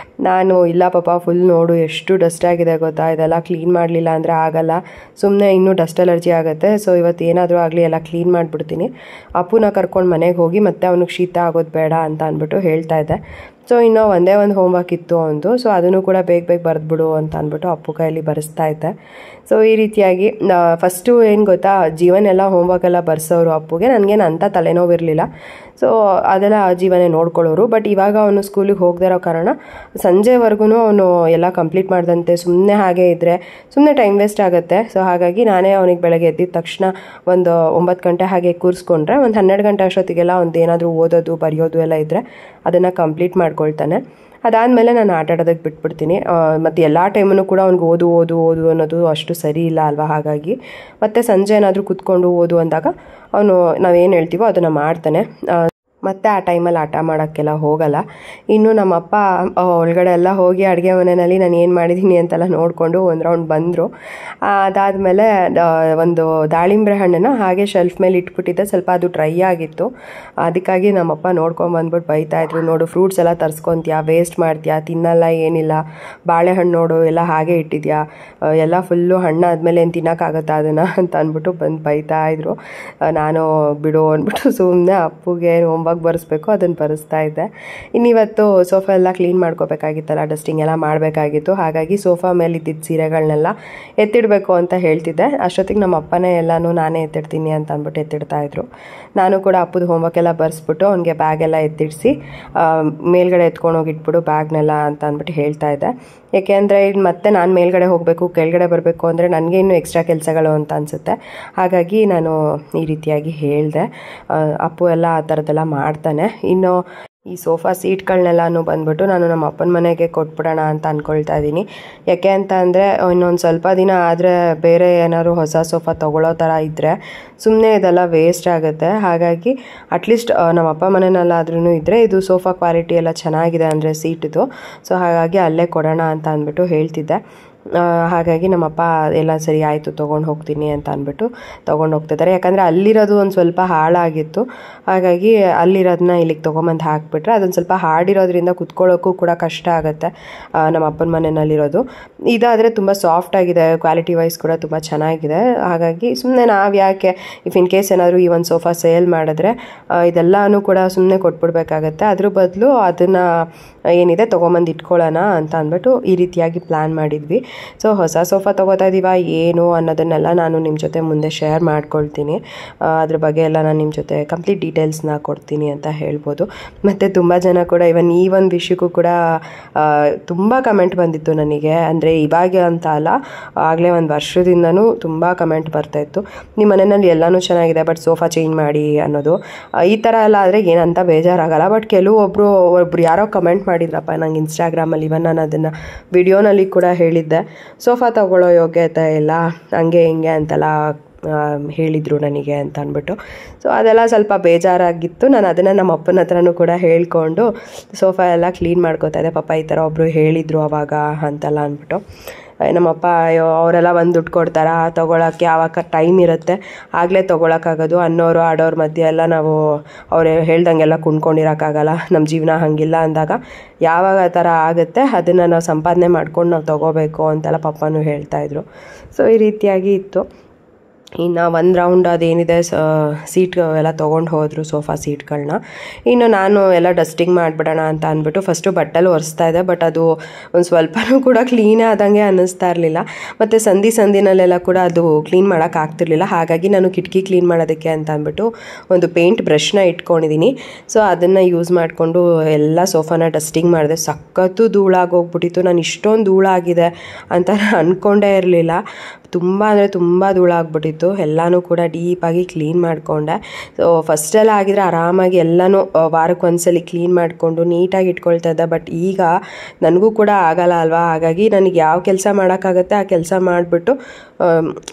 ನಾನು ಇಲ್ಲ ಪಾಪ, ಫುಲ್ ನೋಡು ಎಷ್ಟು ಡಸ್ಟ್ ಆಗಿದೆ ಗೊತ್ತಾ, ಇದೆಲ್ಲ ಕ್ಲೀನ್ ಮಾಡಲಿಲ್ಲ ಅಂದರೆ ಆಗಲ್ಲ, ಸುಮ್ಮನೆ ಇನ್ನೂ ಡಸ್ಟ್ ಅಲರ್ಜಿ ಆಗುತ್ತೆ. ಸೊ ಇವತ್ತು ಏನಾದರೂ ಆಗಲಿ ಎಲ್ಲ ಕ್ಲೀನ್ ಮಾಡಿಬಿಡ್ತೀನಿ, ಅಪ್ಪುನ ಕರ್ಕೊಂಡು ಮನೆಗೆ ಹೋಗಿ ಮತ್ತೆ ಅವನಿಗೆ ಶೀತ ಆಗೋದು ಬೇಡ ಅಂತ ಅಂದ್ಬಿಟ್ಟು ಹೇಳ್ತಾ ಇದ್ದೆ. ಸೊ ಇನ್ನೂ ಒಂದೇ ಒಂದು ಹೋಮ್ವರ್ಕ್ ಇತ್ತು ಅವನದು. ಸೊ ಅದನ್ನು ಕೂಡ ಬೇಗ ಬರೆದ್ಬಿಡು ಅಂತ ಅಂದ್ಬಿಟ್ಟು ಅಪ್ಪು ಕೈಯಲ್ಲಿ ಬರೆಸ್ತಾ ಇದ್ದೆ. ಸೊ ಈ ರೀತಿಯಾಗಿ ಫಸ್ಟು ಏನು ಗೊತ್ತಾ, ಜೀವನ ಎಲ್ಲ ಹೋಮ್ವರ್ಕ್ ಎಲ್ಲ ಬರ್ಸೋರು ಅಪ್ಪುಗೆ, ನನಗೇನು ಅಂಥ ತಲೆನೋವಿರಲಿಲ್ಲ. ಸೊ ಅದೆಲ್ಲ ಜೀವನೇ ನೋಡ್ಕೊಳ್ಳೋರು. ಬಟ್ ಇವಾಗ ಅವನು ಸ್ಕೂಲಿಗೆ ಹೋಗದೇ ಇರೋ ಕಾರಣ ಸಂಜೆವರೆಗೂ ಅವನು ಎಲ್ಲ ಕಂಪ್ಲೀಟ್ ಮಾಡ್ದಂತೆ ಸುಮ್ಮನೆ ಹಾಗೆ ಇದ್ದರೆ ಸುಮ್ಮನೆ ಟೈಮ್ ವೇಸ್ಟ್ ಆಗುತ್ತೆ. ಸೊ ಹಾಗಾಗಿ ನಾನೇ ಅವನಿಗೆ ಬೆಳಗ್ಗೆ ಎದ್ದಿದ ತಕ್ಷಣ ಒಂದು 9 ಗಂಟೆ ಹಾಗೆ ಕೂರಿಸ್ಕೊಂಡ್ರೆ ಒಂದು 12 ಗಂಟೆ ಅಷ್ಟೊತ್ತಿಗೆಲ್ಲ ಒಂದು ಏನಾದರೂ ಓದೋದು ಬರೆಯೋದು ಎಲ್ಲ ಇದ್ದರೆ ಅದನ್ನು ಕಂಪ್ಲೀಟ್ ಮಾಡ್ಕೊಳ್ತಾನೆ. ಅದಾದಮೇಲೆ ನಾನು ಆಟ ಆಡೋದಕ್ಕೆ ಬಿಟ್ಬಿಡ್ತೀನಿ. ಮತ್ತು ಎಲ್ಲ ಟೈಮನ್ನು ಕೂಡ ಅವ್ನಿಗೆ ಓದು ಅನ್ನೋದು ಅಷ್ಟು ಸರಿ ಇಲ್ಲ ಅಲ್ವಾ. ಹಾಗಾಗಿ ಮತ್ತು ಸಂಜೆ ಏನಾದರೂ ಕೂತ್ಕೊಂಡು ಓದು ಅಂದಾಗ ಅವನು ನಾವೇನು ಹೇಳ್ತೀವೋ ಅದನ್ನು ಮಾಡ್ತಾನೆ. ಮತ್ತು ಆ ಟೈಮಲ್ಲಿ ಆಟ ಮಾಡೋಕ್ಕೆಲ್ಲ ಹೋಗಲ್ಲ. ಇನ್ನು ನಮ್ಮಪ್ಪ ಒಳಗಡೆ ಎಲ್ಲ ಹೋಗಿ ಅಡುಗೆ ಮನೆಯಲ್ಲಿ ನಾನು ಏನು ಮಾಡಿದ್ದೀನಿ ಅಂತೆಲ್ಲ ನೋಡಿಕೊಂಡು ಒಂದು ರೌಂಡ್ ಬಂದರು. ಅದಾದಮೇಲೆ ಒಂದು ದಾಳಿಂಬೆ ಹಣ್ಣನ್ನು ಹಾಗೆ ಶೆಲ್ಫ್ ಮೇಲೆ ಇಟ್ಬಿಟ್ಟಿದ್ದೆ, ಸ್ವಲ್ಪ ಅದು ಡ್ರೈ ಆಗಿತ್ತು. ಅದಕ್ಕಾಗಿ ನಮ್ಮಪ್ಪ ನೋಡ್ಕೊಂಬಂದ್ಬಿಟ್ಟು ಬೈತಾಯಿದ್ರು, ನೋಡು ಫ್ರೂಟ್ಸ್ ಎಲ್ಲ ತರಿಸ್ಕೊತೀಯಾ, ವೇಸ್ಟ್ ಮಾಡ್ತೀಯಾ, ತಿನ್ನಲ್ಲ ಏನಿಲ್ಲ, ಬಾಳೆಹಣ್ಣು ನೋಡು ಎಲ್ಲ ಹಾಗೆ ಇಟ್ಟಿದ್ಯಾ, ಎಲ್ಲ ಫುಲ್ಲು ಹಣ್ಣಾದಮೇಲೆ ಏನು ತಿನ್ನೋಕ್ಕಾಗತ್ತಾ ಅದನ್ನು ಅಂತ ಅಂದ್ಬಿಟ್ಟು ಬಂದು ಬೈತಾಯಿದ್ರು. ನಾನು ಬಿಡು ಅಂದ್ಬಿಟ್ಟು ಸುಮ್ಮನೆ ಅಪ್ಪುಗೆ ಹೋಮ್ವರ್ಕ್ ಬರೆಸ್ಬೇಕು ಅದನ್ನು ಬರೆಸ್ತಾ ಇದ್ದೆ. ಇನ್ನಿವತ್ತು ಸೋಫಾ ಎಲ್ಲ ಕ್ಲೀನ್ ಮಾಡ್ಕೋಬೇಕಾಗಿತ್ತಲ್ಲ, ಡಸ್ಟಿಂಗ್ ಎಲ್ಲ ಮಾಡಬೇಕಾಗಿತ್ತು. ಹಾಗಾಗಿ ಸೋಫಾ ಮೇಲೆ ಇದ್ದಿದ್ದ ಸೀರೆಗಳನ್ನೆಲ್ಲ ಎತ್ತಿಡಬೇಕು ಅಂತ ಹೇಳ್ತಿದ್ದೆ. ಅಷ್ಟೊತ್ತಿಗೆ ನಮ್ಮ ಅಪ್ಪನೇ ಎಲ್ಲನೂ ನಾನೇ ಎತ್ತಿಡ್ತೀನಿ ಅಂತ ಅಂದ್ಬಿಟ್ಟು ಎತ್ತಿಡ್ತಾಯಿದ್ರು. ನಾನು ಕೂಡ ಅಪ್ಪದ ಹೋಮ್ವರ್ಕ್ ಎಲ್ಲ ಬರೆಸ್ಬಿಟ್ಟು ಅವ್ನಿಗೆ ಬ್ಯಾಗೆಲ್ಲ ಎತ್ತಿಡಿಸಿ ಮೇಲ್ಗಡೆ ಎತ್ಕೊಂಡೋಗಿ ಇಟ್ಬಿಡು ಬ್ಯಾಗ್ನೆಲ್ಲ ಅಂತ ಅಂದ್ಬಿಟ್ಟು ಹೇಳ್ತಾ ಇದ್ದೆ. ಏಕೆಂದರೆ ಇಲ್ಲಿ ಮತ್ತೆ ನಾನು ಮೇಲ್ಗಡೆ ಹೋಗಬೇಕು, ಕೆಳಗಡೆ ಬರಬೇಕು ಅಂದರೆ ನನಗೆ ಇನ್ನೂ ಎಕ್ಸ್ಟ್ರಾ ಕೆಲಸಗಳು ಅಂತ ಅನಿಸುತ್ತೆ. ಹಾಗಾಗಿ ನಾನು ಈ ರೀತಿಯಾಗಿ ಹೇಳಿದೆ. ಅಪ್ಪು ಎಲ್ಲ ಆ ಥರದ್ದೆಲ್ಲ ಮಾಡ್ತಾನೆ. ಇನ್ನು ಈ ಸೋಫಾ ಸೀಟ್ಗಳನ್ನೆಲ್ಲನೂ ಬಂದ್ಬಿಟ್ಟು ನಾನು ನಮ್ಮ ಅಪ್ಪನ ಮನೆಗೆ ಕೊಟ್ಬಿಡೋಣ ಅಂತ ಅಂದ್ಕೊಳ್ತಾ ಇದ್ದೀನಿ. ಯಾಕೆ ಅಂತ ಅಂದರೆ ಇನ್ನೊಂದು ಸ್ವಲ್ಪ ದಿನ ಆದರೆ ಬೇರೆ ಏನಾದ್ರು ಹೊಸ ಸೋಫಾ ತೊಗೊಳ್ಳೋ ಥರ ಇದ್ದರೆ ಸುಮ್ಮನೆ ಇದೆಲ್ಲ ವೇಸ್ಟ್ ಆಗುತ್ತೆ. ಹಾಗಾಗಿ ಅಟ್ಲೀಸ್ಟ್ ನಮ್ಮ ಅಪ್ಪ ಮನೆಯಲ್ಲಾದ್ರೂ ಇದ್ದರೆ ಇದು ಸೋಫಾ ಕ್ವಾಲಿಟಿ ಎಲ್ಲ ಚೆನ್ನಾಗಿದೆ ಅಂದರೆ ಸೀಟಿದು, ಸೊ ಹಾಗಾಗಿ ಅಲ್ಲೇ ಕೊಡೋಣ ಅಂತ ಅಂದ್ಬಿಟ್ಟು ಹೇಳ್ತಿದ್ದೆ. ಹಾಗಾಗಿ ನಮ್ಮಪ್ಪ ಎಲ್ಲ ಸರಿ ಆಯಿತು ತೊಗೊಂಡು ಹೋಗ್ತೀನಿ ಅಂತ ಅಂದ್ಬಿಟ್ಟು ತೊಗೊಂಡು ಹೋಗ್ತಿದ್ದಾರೆ. ಯಾಕಂದರೆ ಅಲ್ಲಿರೋದು ಒಂದು ಸ್ವಲ್ಪ ಹಾಳಾಗಿತ್ತು, ಹಾಗಾಗಿ ಅಲ್ಲಿರೋದನ್ನ ಇಲ್ಲಿಗೆ ತೊಗೊಂಬಂದು ಹಾಕಿಬಿಟ್ರೆ ಅದೊಂದು ಸ್ವಲ್ಪ ಹಾಡಿರೋದ್ರಿಂದ ಕುತ್ಕೊಳ್ಳೋಕ್ಕೂ ಕೂಡ ಕಷ್ಟ ಆಗುತ್ತೆ. ನಮ್ಮ ಅಪ್ಪನ ಮನೆಯಲ್ಲಿರೋದು ಇದಾದರೆ ತುಂಬ ಸಾಫ್ಟಾಗಿದೆ, ಕ್ವಾಲಿಟಿ ವೈಸ್ ಕೂಡ ತುಂಬ ಚೆನ್ನಾಗಿದೆ. ಹಾಗಾಗಿ ಸುಮ್ಮನೆ ನಾವು ಯಾಕೆ ಇನ್ ಕೇಸ್ ಏನಾದರೂ ಈ ಒಂದು ಸೋಫಾ ಸೇಲ್ ಮಾಡಿದ್ರೆ ಇದೆಲ್ಲನೂ ಕೂಡ ಸುಮ್ಮನೆ ಕೊಟ್ಬಿಡ್ಬೇಕಾಗತ್ತೆ. ಅದ್ರ ಬದಲು ಅದನ್ನು ಏನಿದೆ ತೊಗೊಂಬಂದು ಇಟ್ಕೊಳ್ಳೋಣ ಅಂತ ಅಂದ್ಬಿಟ್ಟು ಈ ರೀತಿಯಾಗಿ ಪ್ಲ್ಯಾನ್ ಮಾಡಿದ್ವಿ. ಸೊ ಹೊಸ ಸೋಫಾ ತೊಗೋತಾ ಇದ್ದೀವ ಏನು ಅನ್ನೋದನ್ನೆಲ್ಲ ನಾನು ನಿಮ್ಮ ಜೊತೆ ಮುಂದೆ ಶೇರ್ ಮಾಡ್ಕೊಳ್ತೀನಿ. ಅದ್ರ ಬಗ್ಗೆ ಎಲ್ಲ ನಾನು ನಿಮ್ಮ ಜೊತೆ ಕಂಪ್ಲೀಟ್ ಡೀಟೇಲ್ಸ್ನ ಕೊಡ್ತೀನಿ ಅಂತ ಹೇಳ್ಬೋದು. ಮತ್ತು ತುಂಬ ಜನ ಕೂಡ ಇವನ್ ಈ ಒಂದು ವಿಷಯಕ್ಕೂ ಕೂಡ ತುಂಬ ಕಮೆಂಟ್ ಬಂದಿತ್ತು ನನಗೆ. ಅಂದರೆ ಇವಾಗ ಅಂತ ಅಲ್ಲ, ಆಗಲೇ ಒಂದು ವರ್ಷದಿಂದನೂ ತುಂಬ ಕಮೆಂಟ್ ಬರ್ತಾಯಿತ್ತು, ನಿಮ್ಮ ಮನೆಯಲ್ಲಿ ಎಲ್ಲನೂ ಚೆನ್ನಾಗಿದೆ ಬಟ್ ಸೋಫಾ ಚೇಂಜ್ ಮಾಡಿ ಅನ್ನೋದು. ಈ ಥರ ಎಲ್ಲ ಆದರೆ ಏನಂತ ಬೇಜಾರಾಗಲ್ಲ. ಬಟ್ ಒಬ್ಬರು ಯಾರೋ ಕಮೆಂಟ್ ಮಾಡಿದ್ರಪ್ಪ ನಂಗೆ ಇನ್ಸ್ಟಾಗ್ರಾಮಲ್ಲಿ, ಇವನ್ ನಾನು ಅದನ್ನು ವಿಡಿಯೋನಲ್ಲಿ ಕೂಡ ಹೇಳಿದ್ದೆ, ಸೋಫಾ ತೊಗೊಳ್ಳೋ ಯೋಗ್ಯತೆ ಇಲ್ಲ ಹಂಗೆ ಹಿಂಗೆ ಅಂತೆಲ್ಲ ಹೇಳಿದರು ನನಗೆ ಅಂತ ಅಂದ್ಬಿಟ್ಟು. ಸೊ ಅದೆಲ್ಲ ಸ್ವಲ್ಪ ಬೇಜಾರಾಗಿತ್ತು. ನಾನು ಅದನ್ನು ನಮ್ಮ ಅಪ್ಪನ ಹತ್ರನೂ ಕೂಡ ಹೇಳಿಕೊಂಡು ಸೋಫಾ ಎಲ್ಲ ಕ್ಲೀನ್ ಮಾಡ್ಕೋತಾ ಇದ್ದೆ. ಪಾಪ ಈ ಥರ ಒಬ್ಬರು ಹೇಳಿದರು ಅವಾಗ ಅಂತೆಲ್ಲ ಅಂದ್ಬಿಟ್ಟು. ನಮ್ಮಪ್ಪ ಅವರೆಲ್ಲ ಒಂದು ದುಡ್ಡು ಕೊಡ್ತಾರಾ ತೊಗೊಳಕ್ಕೆ, ಆವಾಗ ಟೈಮ್ ಇರುತ್ತೆ ಆಗಲೇ ತೊಗೊಳಕ್ಕಾಗೋದು, ಅನ್ನೋರು ಆಡೋರ ಮಧ್ಯೆ ಎಲ್ಲ ನಾವು ಅವ್ರು ಹೇಳ್ದಂಗೆಲ್ಲ ಕುಣ್ಕೊಂಡಿರೋಕ್ಕಾಗಲ್ಲ, ನಮ್ಮ ಜೀವನ ಹಾಗಿಲ್ಲ ಅಂದಾಗ ಯಾವಾಗ ಆ ಥರ ಆಗುತ್ತೆ ಅದನ್ನು ನಾವು ಸಂಪಾದನೆ ಮಾಡ್ಕೊಂಡು ನಾವು ತೊಗೋಬೇಕು ಅಂತೆಲ್ಲ ಪಪ್ಪನೂ ಹೇಳ್ತಾಯಿದ್ರು. ಸೊ ಈ ರೀತಿಯಾಗಿ ಇತ್ತು. ಇನ್ನು ಒಂದು ರೌಂಡ್ ಅದೇನಿದೆ ಸೀಟ್ ಎಲ್ಲ ತೊಗೊಂಡು ಹೋದರು ಸೋಫಾ ಸೀಟ್ಗಳನ್ನ. ಇನ್ನು ನಾನು ಎಲ್ಲ ಡಸ್ಟಿಂಗ್ ಮಾಡಿಬಿಡೋಣ ಅಂತ ಅಂದ್ಬಿಟ್ಟು ಫಸ್ಟು ಬಟ್ಟೆಲ್ಲಿ ಒರೆಸ್ತಾ ಇದ್ದೆ. ಬಟ್ ಅದು ಒಂದು ಸ್ವಲ್ಪನೂ ಕೂಡ ಕ್ಲೀನೇ ಆದಂಗೆ ಅನ್ನಿಸ್ತಾ ಇರಲಿಲ್ಲ. ಮತ್ತು ಸಂದಿನಲ್ಲೆಲ್ಲ ಕೂಡ ಅದು ಕ್ಲೀನ್ ಮಾಡೋಕ್ಕಾಗ್ತಿರ್ಲಿಲ್ಲ. ಹಾಗಾಗಿ ನಾನು ಕಿಟಕಿ ಕ್ಲೀನ್ ಮಾಡೋದಕ್ಕೆ ಅಂತ ಅಂದ್ಬಿಟ್ಟು ಒಂದು ಪೇಂಟ್ ಬ್ರಷ್ನ ಇಟ್ಕೊಂಡಿದ್ದೀನಿ. ಸೊ ಅದನ್ನು ಯೂಸ್ ಮಾಡಿಕೊಂಡು ಎಲ್ಲ ಸೋಫಾನ ಡಸ್ಟಿಂಗ್ ಮಾಡಿದೆ. ಸಖತ್ತು ಧೂಳಾಗೋಗ್ಬಿಟ್ಟಿತ್ತು. ನಾನು ಇಷ್ಟೊಂದು ಧೂಳಾಗಿದೆ ಅಂತ ಅಂದ್ಕೊಂಡೇ ಇರಲಿಲ್ಲ. ತುಂಬ ಅಂದರೆ ತುಂಬ ಧೂಳಾಗ್ಬಿಟ್ಟಿತ್ತು. ಎಲ್ಲನೂ ಕೂಡ ಡೀಪಾಗಿ ಕ್ಲೀನ್ ಮಾಡಿಕೊಂಡೆ. ಸೊ ಫಸ್ಟೆಲ್ಲ ಆಗಿದ್ರೆ ಆರಾಮಾಗಿ ಎಲ್ಲನೂ ವಾರಕ್ಕೊಂದ್ಸಲಿ ಕ್ಲೀನ್ ಮಾಡಿಕೊಂಡು ನೀಟಾಗಿ ಇಟ್ಕೊಳ್ತಾ ಇದ್ದೆ. ಬಟ್ ಈಗ ನನಗೂ ಕೂಡ ಆಗಲ್ಲ ಅಲ್ವಾ, ಹಾಗಾಗಿ ನನಗೆ ಯಾವ ಕೆಲಸ ಮಾಡೋಕ್ಕಾಗತ್ತೆ ಆ ಕೆಲಸ ಮಾಡಿಬಿಟ್ಟು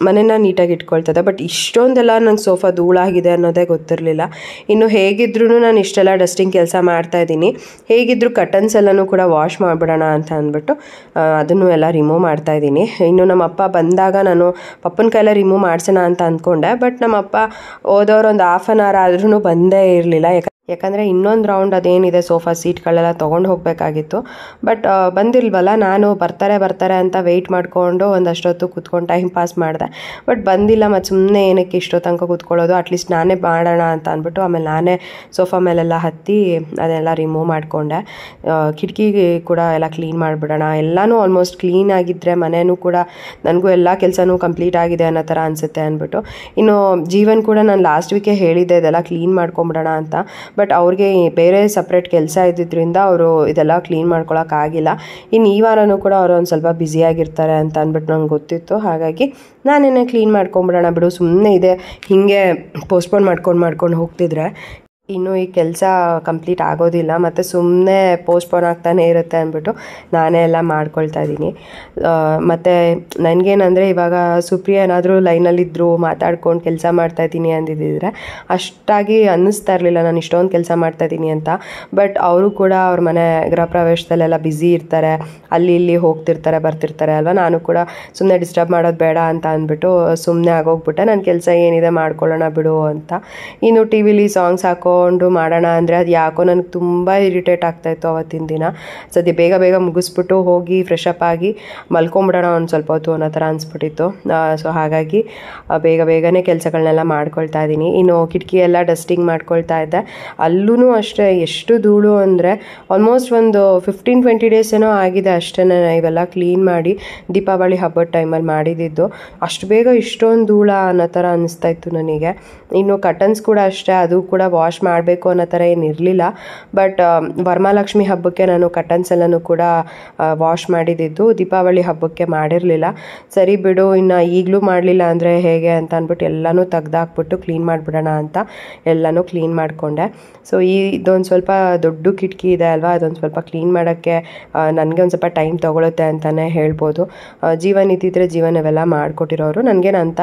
ಮನೆನ ನೀಟಾಗಿ ಇಟ್ಕೊಳ್ತಾ ಇದ್ದೆ. ಬಟ್ ಇಷ್ಟೊಂದೆಲ್ಲ ನಂಗೆ ಸೋಫಾ ಧೂಳಾಗಿದೆ ಅನ್ನೋದೇ ಗೊತ್ತಿರಲಿಲ್ಲ. ಇನ್ನು ಹೇಗಿದ್ರೂ ನಾನು ಇಷ್ಟೆಲ್ಲ ಡಸ್ಟಿಂಗ್ ಕೆಲಸ ಮಾಡ್ತಾಯಿದ್ದೀನಿ, ಹೇಗಿದ್ದರೂ ಕಟನ್ಸ್ ಎಲ್ಲನೂ ಕೂಡ ವಾಶ್ ಮಾಡಿಬಿಡೋಣ ಅಂತ ಅಂದ್ಬಿಟ್ಟು ಅದನ್ನು ಎಲ್ಲ ರಿಮೂವ್ ಮಾಡ್ತಾಯಿದ್ದೀನಿ. ಇನ್ನು ನಮ್ಮ ಅಪ್ಪ ಬಂದಾಗ ನಾನು ಪಪ್ಪನ ಕೈಲೇ ರಿಮೂವ್ ಮಾಡಿಸೋಣ ಅಂತ ಅಂದ್ಕೊಂಡೆ. ಬಟ್ ನಮ್ಮಪ್ಪ ಹೋದವ್ರು ಒಂದು ಹಾಫ್ ಆನ್ ಅವರ್ ಆದ್ರೂ ಬಂದೇ ಇರಲಿಲ್ಲ. ಯಾಕಂದರೆ ಇನ್ನೊಂದು ರೌಂಡ್ ಅದೇನಿದೆ ಸೋಫಾ ಸೀಟ್ಗಳೆಲ್ಲ ತೊಗೊಂಡು ಹೋಗಬೇಕಾಗಿತ್ತು. ಬಟ್ ಬಂದಿಲ್ವಲ್ಲ, ನಾನು ಬರ್ತಾರೆ ಅಂತ ವೆಯ್ಟ್ ಮಾಡಿಕೊಂಡು ಒಂದಷ್ಟೊತ್ತು ಕೂತ್ಕೊಂಡು ಟೈಮ್ ಪಾಸ್ ಮಾಡಿದೆ. ಬಟ್ ಬಂದಿಲ್ಲ, ಮತ್ತು ಸುಮ್ಮನೆ ಏನಕ್ಕೆ ಇಷ್ಟೋ ತನಕ ಕೂತ್ಕೊಳ್ಳೋದು, ಅಟ್ಲೀಸ್ಟ್ ನಾನೇ ಮಾಡೋಣ ಅಂತ ಅಂದ್ಬಿಟ್ಟು ಆಮೇಲೆ ನಾನೇ ಸೋಫಾ ಮೇಲೆಲ್ಲ ಹತ್ತಿ ಅದೆಲ್ಲ ರಿಮೂವ್ ಮಾಡಿಕೊಂಡೆ. ಕಿಟಕಿ ಕೂಡ ಎಲ್ಲ ಕ್ಲೀನ್ ಮಾಡಿಬಿಡೋಣ, ಎಲ್ಲನೂ ಆಲ್ಮೋಸ್ಟ್ ಕ್ಲೀನ್ ಆಗಿದ್ದರೆ ಮನೆಯೂ ಕೂಡ ನನಗೂ ಎಲ್ಲ ಕೆಲಸನೂ ಕಂಪ್ಲೀಟ್ ಆಗಿದೆ ಅನ್ನೋ ಥರ ಅನಿಸುತ್ತೆ ಅಂದ್ಬಿಟ್ಟು. ಇನ್ನು ಜೀವನ್ ಕೂಡ ನಾನು ಲಾಸ್ಟ್ ವೀಕೆ ಹೇಳಿದ್ದೆ ಇದೆಲ್ಲ ಕ್ಲೀನ್ ಮಾಡ್ಕೊಂಬಿಡೋಣ ಅಂತ. ಬಟ್ ಅವ್ರಿಗೆ ಬೇರೆ ಸಪ್ರೇಟ್ ಕೆಲಸ ಇದ್ದಿದ್ದರಿಂದ ಅವರು ಇದೆಲ್ಲ ಕ್ಲೀನ್ ಮಾಡ್ಕೊಳಕ್ಕಾಗಿಲ್ಲ. ಇನ್ನು ಈ ವಾರನೂ ಕೂಡ ಅವರು ಒಂದು ಸ್ವಲ್ಪ ಬ್ಯುಸಿಯಾಗಿರ್ತಾರೆ ಅಂತ ಅಂದ್ಬಿಟ್ಟು ನಂಗೆ ಗೊತ್ತಿತ್ತು. ಹಾಗಾಗಿ ನಾನೇನೇ ಕ್ಲೀನ್ ಮಾಡ್ಕೊಂಬಿಡೋಣ ಬಿಡು, ಸುಮ್ಮನೆ ಇದೆ ಹೀಗೆ ಪೋಸ್ಟ್ಪೋನ್ ಮಾಡ್ಕೊಂಡು ಹೋಗ್ತಿದ್ರೆ ಇನ್ನೂ ಈ ಕೆಲಸ ಕಂಪ್ಲೀಟ್ ಆಗೋದಿಲ್ಲ ಮತ್ತು ಸುಮ್ಮನೆ ಪೋಸ್ಟ್ಪೋನ್ ಆಗ್ತಾನೆ ಇರುತ್ತೆ ಅಂದ್ಬಿಟ್ಟು ನಾನೇ ಎಲ್ಲ ಮಾಡ್ಕೊಳ್ತಾ ಇದ್ದೀನಿ. ಮತ್ತು ನನಗೇನಂದರೆ ಇವಾಗ ಸುಪ್ರಿಯ ಏನಾದರೂ ಲೈನಲ್ಲಿದ್ದರು ಮಾತಾಡ್ಕೊಂಡು ಕೆಲಸ ಮಾಡ್ತಾಯಿದ್ದೀನಿ ಅಂದಿದ್ದಿದ್ರೆ ಅಷ್ಟಾಗಿ ಅನ್ನಿಸ್ತಾ ಇರಲಿಲ್ಲ ನಾನು ಇಷ್ಟೊಂದು ಕೆಲಸ ಮಾಡ್ತಾಯಿದ್ದೀನಿ ಅಂತ. ಬಟ್ ಅವರು ಕೂಡ ಅವ್ರ ಮನೆ ಗೃಹ ಪ್ರವೇಶದಲ್ಲೆಲ್ಲ ಬ್ಯುಸಿ ಇರ್ತಾರೆ, ಅಲ್ಲಿ ಇಲ್ಲಿ ಹೋಗ್ತಿರ್ತಾರೆ ಬರ್ತಿರ್ತಾರೆ ಅಲ್ವಾ. ನಾನು ಕೂಡ ಸುಮ್ಮನೆ ಡಿಸ್ಟರ್ಬ್ ಮಾಡೋದು ಬೇಡ ಅಂತ ಅಂದ್ಬಿಟ್ಟು ಸುಮ್ಮನೆ ಆಗೋಗ್ಬಿಟ್ಟೆ. ನನ್ನ ಕೆಲಸ ಏನಿದೆ ಮಾಡ್ಕೊಳ್ಳೋಣ ಬಿಡು ಅಂತ. ಇನ್ನು ಟಿ ವಿಲಿ ಸಾಂಗ್ಸ್ ಹಾಕ್ಕೊಂಡು ಮಾಡೋಣ ಅಂದರೆ ಅದು ಯಾಕೋ ನನಗೆ ತುಂಬ ಇರಿಟೇಟ್ ಆಗ್ತಾಯಿತ್ತು ಅವತ್ತಿನ ದಿನ. ಸದ್ಯ ಬೇಗ ಬೇಗ ಮುಗಿಸ್ಬಿಟ್ಟು ಹೋಗಿ ಫ್ರೆಶ್ ಅಪ್ ಆಗಿ ಮಲ್ಕೊಂಬಿಡೋಣ ಒಂದು ಸ್ವಲ್ಪ ಹೊತ್ತು ಅನ್ನೋ ಥರ ಅನಿಸ್ಬಿಟ್ಟಿತ್ತು. ಸೊ ಹಾಗಾಗಿ ಬೇಗ ಬೇಗನೆ ಕೆಲಸಗಳನ್ನೆಲ್ಲ ಮಾಡ್ಕೊಳ್ತಾ ಇದ್ದೀನಿ. ಇನ್ನು ಕಿಟಕಿ ಎಲ್ಲ ಡಸ್ಟಿಂಗ್ ಮಾಡ್ಕೊಳ್ತಾ ಇದ್ದೆ. ಅಲ್ಲೂ ಅಷ್ಟೇ ಎಷ್ಟು ಧೂಳು ಅಂದರೆ ಆಲ್ಮೋಸ್ಟ್ ಒಂದು 15-20 ಡೇಸ್ ಏನೋ ಆಗಿದೆ ಅಷ್ಟೇ ಇವೆಲ್ಲ ಕ್ಲೀನ್ ಮಾಡಿ ದೀಪಾವಳಿ ಹಬ್ಬದ ಟೈಮಲ್ಲಿ ಮಾಡಿದ್ದು. ಅಷ್ಟು ಬೇಗ ಇಷ್ಟೊಂದು ಧೂಳ ಅನ್ನೋ ಥರ ಅನ್ನಿಸ್ತಾ ಇತ್ತು ನನಗೆ. ಇನ್ನು ಕಟನ್ಸ್ ಕೂಡ ಅಷ್ಟೇ, ಅದು ಕೂಡ ವಾಶ್ ಮಾಡಬೇಕು ಅನ್ನೋ ಥರ ಏನು ಇರಲಿಲ್ಲ. ಬಟ್ ವರಮಹಾಲಕ್ಷ್ಮಿ ಹಬ್ಬಕ್ಕೆ ನಾನು ಕಟನ್ಸ್ ಎಲ್ಲನೂ ಕೂಡ ವಾಶ್ ಮಾಡಿದ್ದು, ದೀಪಾವಳಿ ಹಬ್ಬಕ್ಕೆ ಮಾಡಿರಲಿಲ್ಲ. ಸರಿ ಬಿಡು ಇನ್ನು ಈಗಲೂ ಮಾಡಲಿಲ್ಲ ಅಂದರೆ ಹೇಗೆ ಅಂತ ಅಂದ್ಬಿಟ್ಟು ಎಲ್ಲನೂ ತೆಗ್ದಾಕ್ಬಿಟ್ಟು ಕ್ಲೀನ್ ಮಾಡಿಬಿಡೋಣ ಅಂತ ಎಲ್ಲನೂ ಕ್ಲೀನ್ ಮಾಡಿಕೊಂಡೆ. ಸೊ ಇದೊಂದು ಸ್ವಲ್ಪ ದೊಡ್ಡ ಕಿಟಕಿ ಇದೆ ಅಲ್ವಾ, ಅದೊಂದು ಸ್ವಲ್ಪ ಕ್ಲೀನ್ ಮಾಡೋಕ್ಕೆ ನನಗೆ ಒಂದು ಸ್ವಲ್ಪ ಟೈಮ್ ತೊಗೊಳುತ್ತೆ ಅಂತಲೇ ಹೇಳ್ಬೋದು. ಜೀವನ್ ಇದ್ದಿದ್ರೆ ಜೀವನ್ ಅವೆಲ್ಲ ಮಾಡಿಕೊಟ್ಟಿರೋರು, ನನಗೇನು ಅಂತ